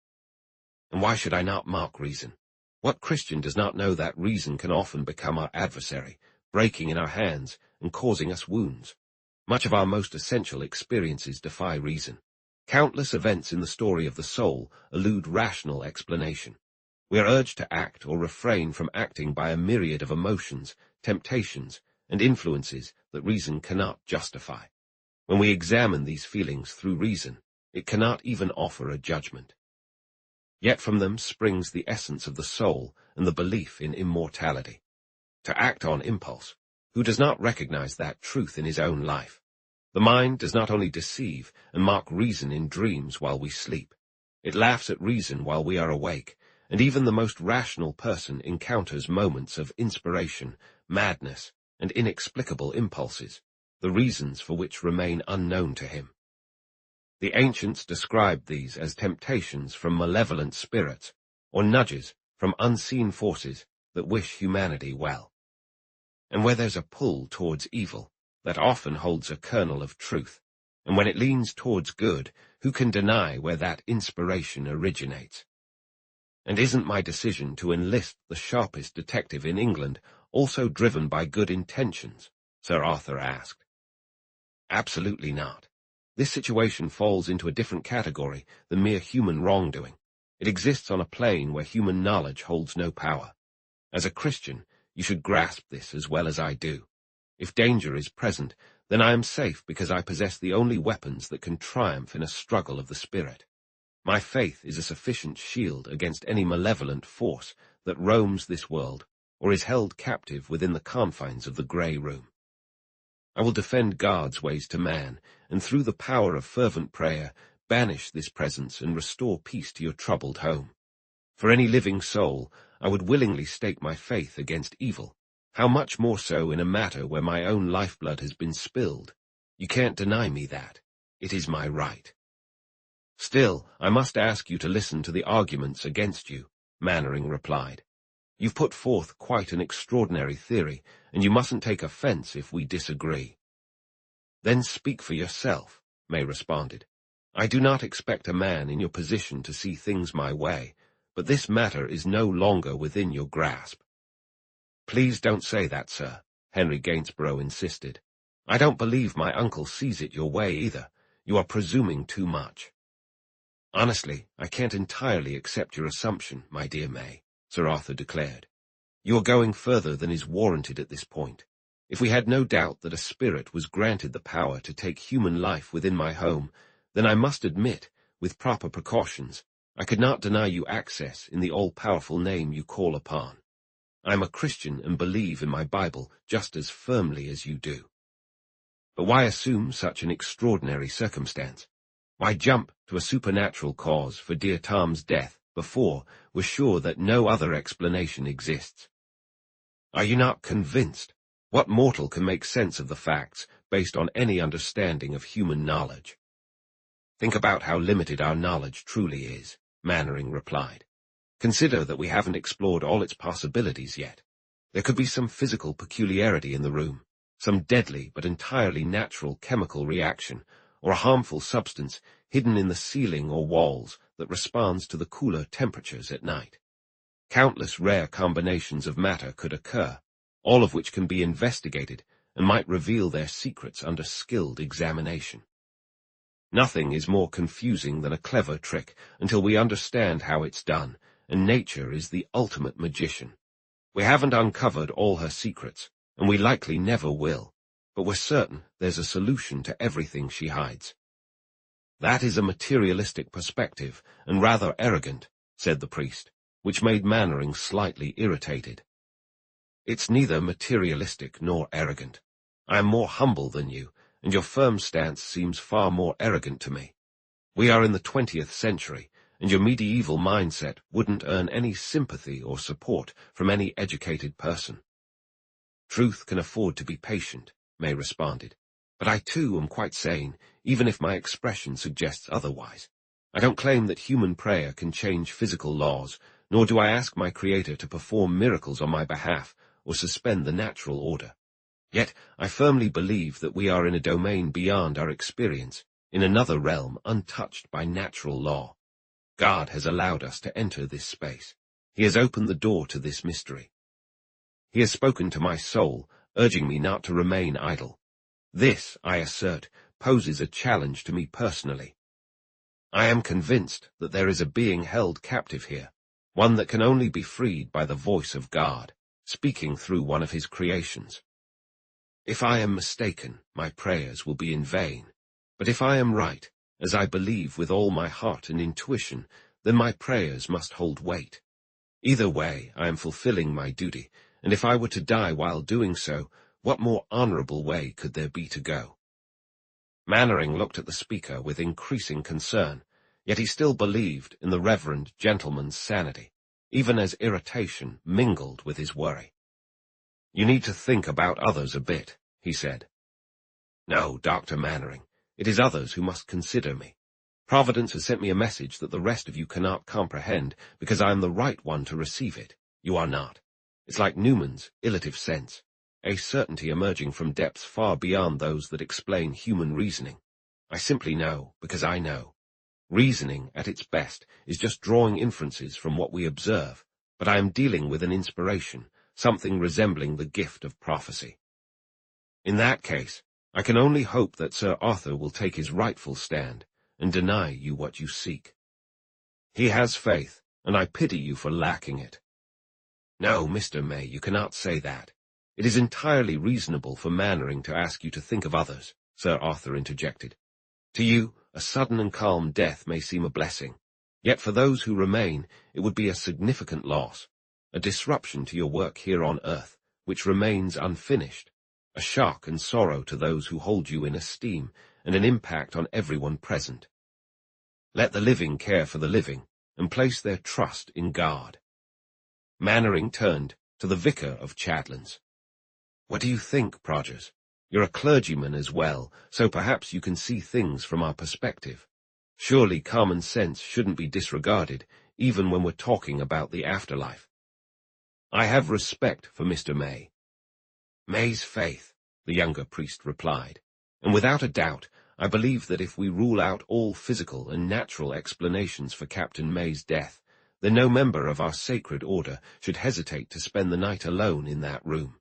"And why should I not mock reason? What Christian does not know that reason can often become our adversary, breaking in our hands and causing us wounds? Much of our most essential experiences defy reason. Countless events in the story of the soul elude rational explanation. We are urged to act or refrain from acting by a myriad of emotions, temptations, and influences that reason cannot justify. When we examine these feelings through reason, it cannot even offer a judgment. Yet from them springs the essence of the soul and the belief in immortality. To act on impulse, who does not recognize that truth in his own life? The mind does not only deceive and mock reason in dreams while we sleep. It laughs at reason while we are awake, and even the most rational person encounters moments of inspiration, madness, and inexplicable impulses, the reasons for which remain unknown to him. The ancients described these as temptations from malevolent spirits, or nudges from unseen forces that wish humanity well. And where there's a pull towards evil, that often holds a kernel of truth, and when it leans towards good, who can deny where that inspiration originates? And isn't my decision to enlist the sharpest detective in England also driven by good intentions? Sir Arthur asked. Absolutely not. This situation falls into a different category than mere human wrongdoing. It exists on a plane where human knowledge holds no power. As a Christian, you should grasp this as well as I do. If danger is present, then I am safe because I possess the only weapons that can triumph in a struggle of the spirit. My faith is a sufficient shield against any malevolent force that roams this world or is held captive within the confines of the grey room. I will defend God's ways to man, and through the power of fervent prayer, banish this presence and restore peace to your troubled home. For any living soul, I would willingly stake my faith against evil. How much more so in a matter where my own lifeblood has been spilled? You can't deny me that. It is my right. Still, I must ask you to listen to the arguments against you, Mannering replied. You've put forth quite an extraordinary theory, and you mustn't take offense if we disagree. Then speak for yourself, May responded. I do not expect a man in your position to see things my way, but this matter is no longer within your grasp. Please don't say that, sir, Henry Gainsborough insisted. I don't believe my uncle sees it your way either. You are presuming too much. Honestly, I can't entirely accept your assumption, my dear May, Sir Arthur declared. You are going further than is warranted at this point. If we had no doubt that a spirit was granted the power to take human life within my home, then I must admit, with proper precautions, I could not deny you access in the all-powerful name you call upon. I am a Christian and believe in my Bible just as firmly as you do. But why assume such an extraordinary circumstance? Why jump to a supernatural cause for dear Tom's death before we're sure that no other explanation exists? Are you not convinced? What mortal can make sense of the facts based on any understanding of human knowledge? Think about how limited our knowledge truly is, Mannering replied. Consider that we haven't explored all its possibilities yet. There could be some physical peculiarity in the room, some deadly but entirely natural chemical reaction, or a harmful substance hidden in the ceiling or walls that responds to the cooler temperatures at night. Countless rare combinations of matter could occur, all of which can be investigated and might reveal their secrets under skilled examination. Nothing is more confusing than a clever trick until we understand how it's done, and nature is the ultimate magician. We haven't uncovered all her secrets, and we likely never will, but we're certain there's a solution to everything she hides. That is a materialistic perspective, and rather arrogant, said the priest, which made Mannering slightly irritated. It's neither materialistic nor arrogant. I am more humble than you, and your firm stance seems far more arrogant to me. We are in the 20th century, and your medieval mindset wouldn't earn any sympathy or support from any educated person. Truth can afford to be patient, May responded, but I too am quite sane, even if my expression suggests otherwise. I don't claim that human prayer can change physical laws, nor do I ask my Creator to perform miracles on my behalf or suspend the natural order. Yet I firmly believe that we are in a domain beyond our experience, in another realm untouched by natural law. God has allowed us to enter this space. He has opened the door to this mystery. He has spoken to my soul, urging me not to remain idle. This, I assert, poses a challenge to me personally. I am convinced that there is a being held captive here, one that can only be freed by the voice of God, speaking through one of his creations. If I am mistaken, my prayers will be in vain, but if I am right, as I believe with all my heart and intuition, then my prayers must hold weight. Either way, I am fulfilling my duty, and if I were to die while doing so, what more honorable way could there be to go? Mannering looked at the speaker with increasing concern, yet he still believed in the reverend gentleman's sanity, even as irritation mingled with his worry. You need to think about others a bit, he said. No, Dr. Mannering, it is others who must consider me. Providence has sent me a message that the rest of you cannot comprehend because I am the right one to receive it. You are not. It's like Newman's illative sense, a certainty emerging from depths far beyond those that explain human reasoning. I simply know because I know. Reasoning, at its best, is just drawing inferences from what we observe, but I am dealing with an inspiration, something resembling the gift of prophecy. In that case, I can only hope that Sir Arthur will take his rightful stand and deny you what you seek. He has faith, and I pity you for lacking it. No, Mr. May, you cannot say that. It is entirely reasonable for Mannering to ask you to think of others, Sir Arthur interjected. To you, a sudden and calm death may seem a blessing, yet for those who remain, it would be a significant loss, a disruption to your work here on earth, which remains unfinished, a shock and sorrow to those who hold you in esteem, and an impact on everyone present. Let the living care for the living, and place their trust in God. Mannering turned to the vicar of Chadlands. What do you think, Prodgers? You're a clergyman as well, so perhaps you can see things from our perspective. Surely common sense shouldn't be disregarded, even when we're talking about the afterlife. I have respect for Mr. May. May's faith, the younger priest replied, and without a doubt, I believe that if we rule out all physical and natural explanations for Captain May's death, then no member of our sacred order should hesitate to spend the night alone in that room.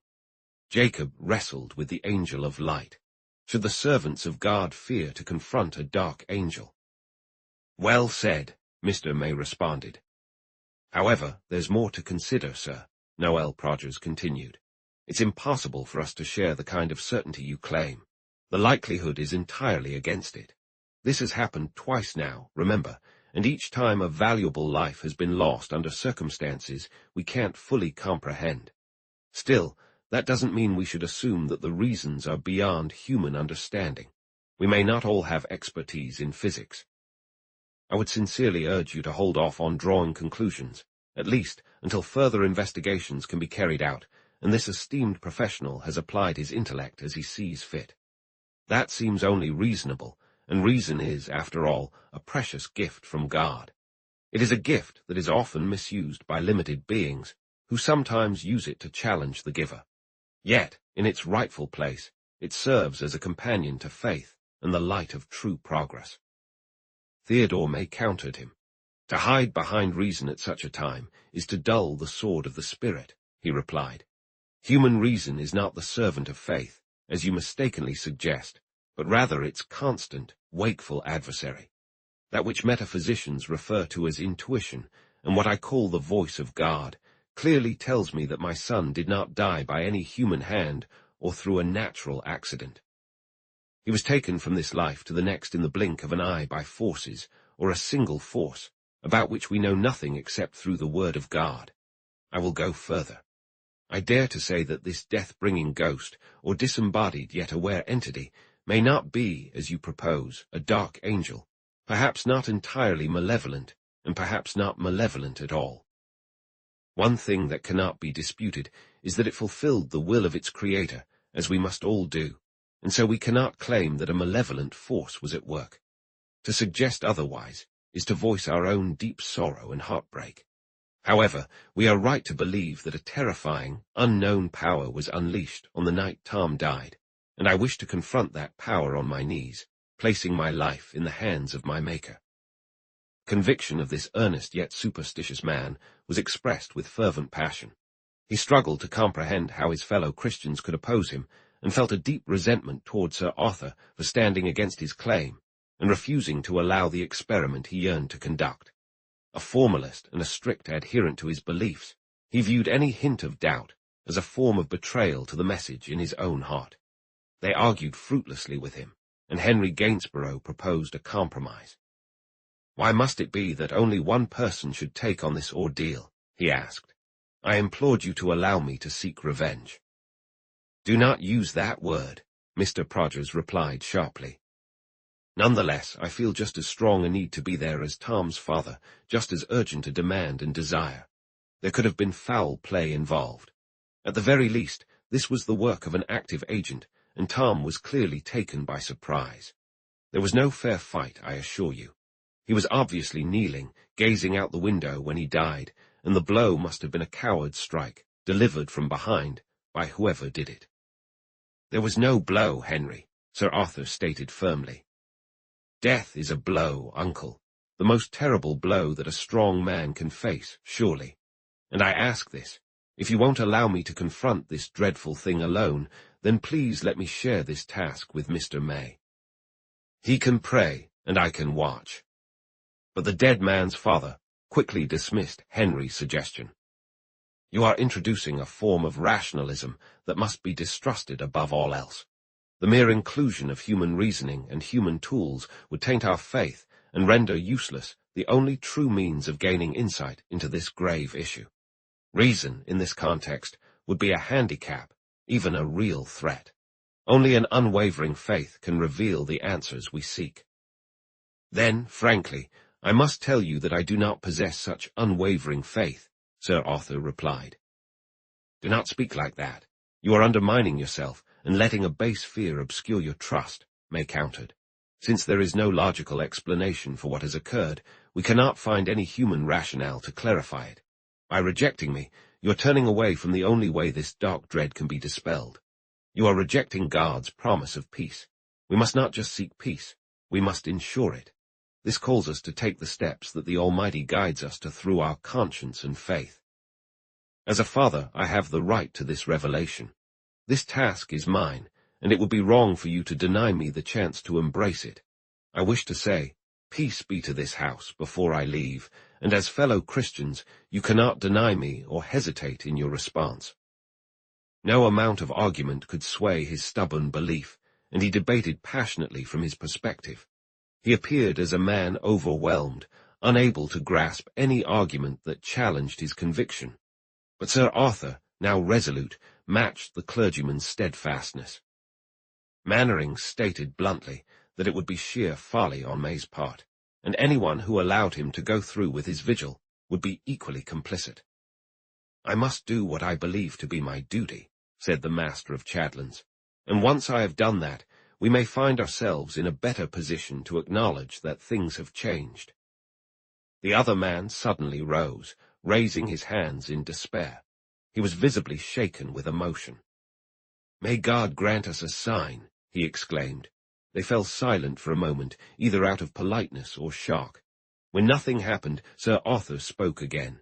Jacob wrestled with the angel of light. Should the servants of God fear to confront a dark angel? Well said, Mr. May responded. However, there's more to consider, sir, Noel Prodgers continued. It's impossible for us to share the kind of certainty you claim. The likelihood is entirely against it. This has happened twice now, remember, and each time a valuable life has been lost under circumstances we can't fully comprehend. Still, that doesn't mean we should assume that the reasons are beyond human understanding. We may not all have expertise in physics. I would sincerely urge you to hold off on drawing conclusions, at least until further investigations can be carried out, and this esteemed professional has applied his intellect as he sees fit. That seems only reasonable, and reason is, after all, a precious gift from God. It is a gift that is often misused by limited beings, who sometimes use it to challenge the giver. Yet, in its rightful place, it serves as a companion to faith and the light of true progress. Theodore May countered him. To hide behind reason at such a time is to dull the sword of the Spirit, he replied. Human reason is not the servant of faith, as you mistakenly suggest, but rather its constant, wakeful adversary. That which metaphysicians refer to as intuition, and what I call the voice of God, clearly tells me that my son did not die by any human hand or through a natural accident. He was taken from this life to the next in the blink of an eye by forces, or a single force, about which we know nothing except through the word of God. I will go further. I dare to say that this death-bringing ghost, or disembodied yet aware entity, may not be, as you propose, a dark angel, perhaps not entirely malevolent, and perhaps not malevolent at all. One thing that cannot be disputed is that it fulfilled the will of its creator, as we must all do, and so we cannot claim that a malevolent force was at work. To suggest otherwise is to voice our own deep sorrow and heartbreak. However, we are right to believe that a terrifying, unknown power was unleashed on the night Tom died, and I wish to confront that power on my knees, placing my life in the hands of my Maker. Conviction of this earnest yet superstitious man was expressed with fervent passion. He struggled to comprehend how his fellow Christians could oppose him, and felt a deep resentment toward Sir Arthur for standing against his claim, and refusing to allow the experiment he yearned to conduct. A formalist and a strict adherent to his beliefs, he viewed any hint of doubt as a form of betrayal to the message in his own heart. They argued fruitlessly with him, and Henry Gainsborough proposed a compromise. Why must it be that only one person should take on this ordeal? He asked. I implored you to allow me to seek revenge. Do not use that word, Mr. Prodgers replied sharply. Nonetheless, I feel just as strong a need to be there as Tom's father, just as urgent a demand and desire. There could have been foul play involved. At the very least, this was the work of an active agent, and Tom was clearly taken by surprise. There was no fair fight, I assure you. He was obviously kneeling, gazing out the window when he died, and the blow must have been a coward's strike, delivered from behind, by whoever did it. There was no blow, Henry, Sir Arthur stated firmly. Death is a blow, uncle, the most terrible blow that a strong man can face, surely. And I ask this, if you won't allow me to confront this dreadful thing alone, then please let me share this task with Mr. May. He can pray, and I can watch. But the dead man's father quickly dismissed Henry's suggestion. You are introducing a form of rationalism that must be distrusted above all else. The mere inclusion of human reasoning and human tools would taint our faith and render useless the only true means of gaining insight into this grave issue. Reason, in this context, would be a handicap, even a real threat. Only an unwavering faith can reveal the answers we seek. Then, frankly, I must tell you that I do not possess such unwavering faith, Sir Arthur replied. Do not speak like that. You are undermining yourself and letting a base fear obscure your trust, May countered. Since there is no logical explanation for what has occurred, we cannot find any human rationale to clarify it. By rejecting me, you are turning away from the only way this dark dread can be dispelled. You are rejecting God's promise of peace. We must not just seek peace, we must ensure it. This calls us to take the steps that the Almighty guides us to through our conscience and faith. As a father, I have the right to this revelation. This task is mine, and it would be wrong for you to deny me the chance to embrace it. I wish to say, peace be to this house before I leave, and as fellow Christians, you cannot deny me or hesitate in your response. No amount of argument could sway his stubborn belief, and he debated passionately from his perspective. He appeared as a man overwhelmed, unable to grasp any argument that challenged his conviction. But Sir Arthur, now resolute, matched the clergyman's steadfastness. Mannering stated bluntly that it would be sheer folly on May's part, and anyone who allowed him to go through with his vigil would be equally complicit. "I must do what I believe to be my duty," said the master of Chadlands, "and once I have done that, we may find ourselves in a better position to acknowledge that things have changed." The other man suddenly rose, raising his hands in despair. He was visibly shaken with emotion. "May God grant us a sign," he exclaimed. They fell silent for a moment, either out of politeness or shock. When nothing happened, Sir Arthur spoke again.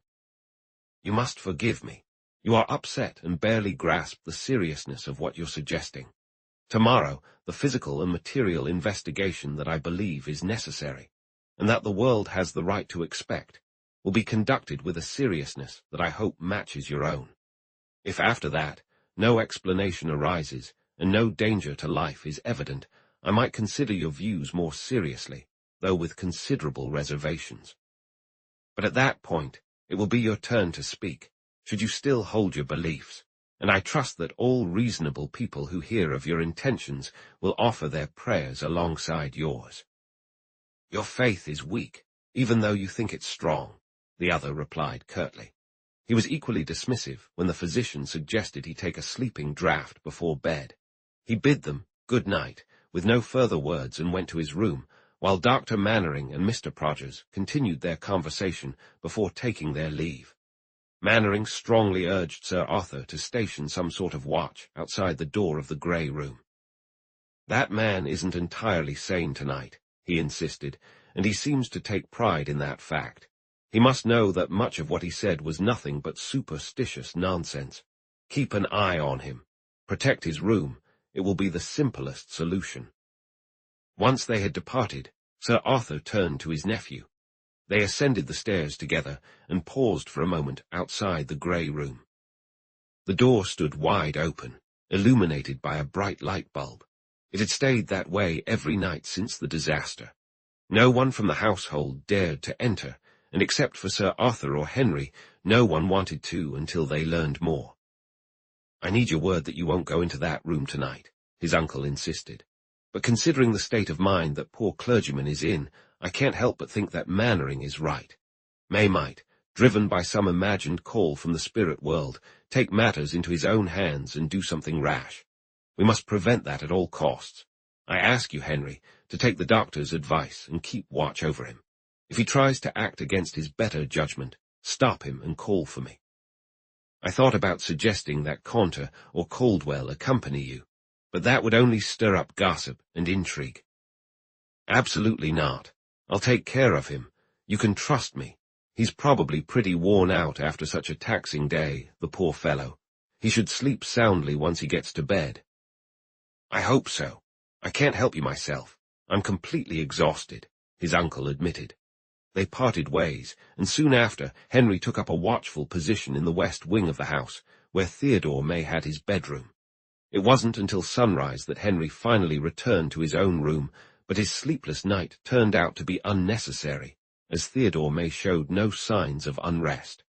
"You must forgive me. You are upset and barely grasp the seriousness of what you're suggesting. Tomorrow, the physical and material investigation that I believe is necessary, and that the world has the right to expect, will be conducted with a seriousness that I hope matches your own. If after that, no explanation arises, and no danger to life is evident, I might consider your views more seriously, though with considerable reservations. But at that point, it will be your turn to speak, should you still hold your beliefs, and I trust that all reasonable people who hear of your intentions will offer their prayers alongside yours." "Your faith is weak, even though you think it strong," the other replied curtly. He was equally dismissive when the physician suggested he take a sleeping draught before bed. He bid them good night, with no further words, and went to his room, while Dr. Mannering and Mr. Prodgers continued their conversation before taking their leave. Mannering strongly urged Sir Arthur to station some sort of watch outside the door of the grey room. "That man isn't entirely sane tonight," he insisted, "and he seems to take pride in that fact. He must know that much of what he said was nothing but superstitious nonsense. Keep an eye on him. Protect his room. It will be the simplest solution." Once they had departed, Sir Arthur turned to his nephew. They ascended the stairs together and paused for a moment outside the grey room. The door stood wide open, illuminated by a bright light bulb. It had stayed that way every night since the disaster. No one from the household dared to enter, and except for Sir Arthur or Henry, no one wanted to until they learned more. "I need your word that you won't go into that room tonight," his uncle insisted. "But considering the state of mind that poor clergyman is in, I can't help but think that Mannering is right. May might, driven by some imagined call from the spirit world, take matters into his own hands and do something rash. We must prevent that at all costs. I ask you, Henry, to take the doctor's advice and keep watch over him. If he tries to act against his better judgment, stop him and call for me. I thought about suggesting that Caunter or Caldwell accompany you, but that would only stir up gossip and intrigue." "Absolutely not. I'll take care of him. You can trust me. He's probably pretty worn out after such a taxing day, the poor fellow. He should sleep soundly once he gets to bed." "I hope so. I can't help you myself. I'm completely exhausted," his uncle admitted. They parted ways, and soon after, Henry took up a watchful position in the west wing of the house, where Theodore May had his bedroom. It wasn't until sunrise that Henry finally returned to his own room, but his sleepless night turned out to be unnecessary, as Theodore May showed no signs of unrest.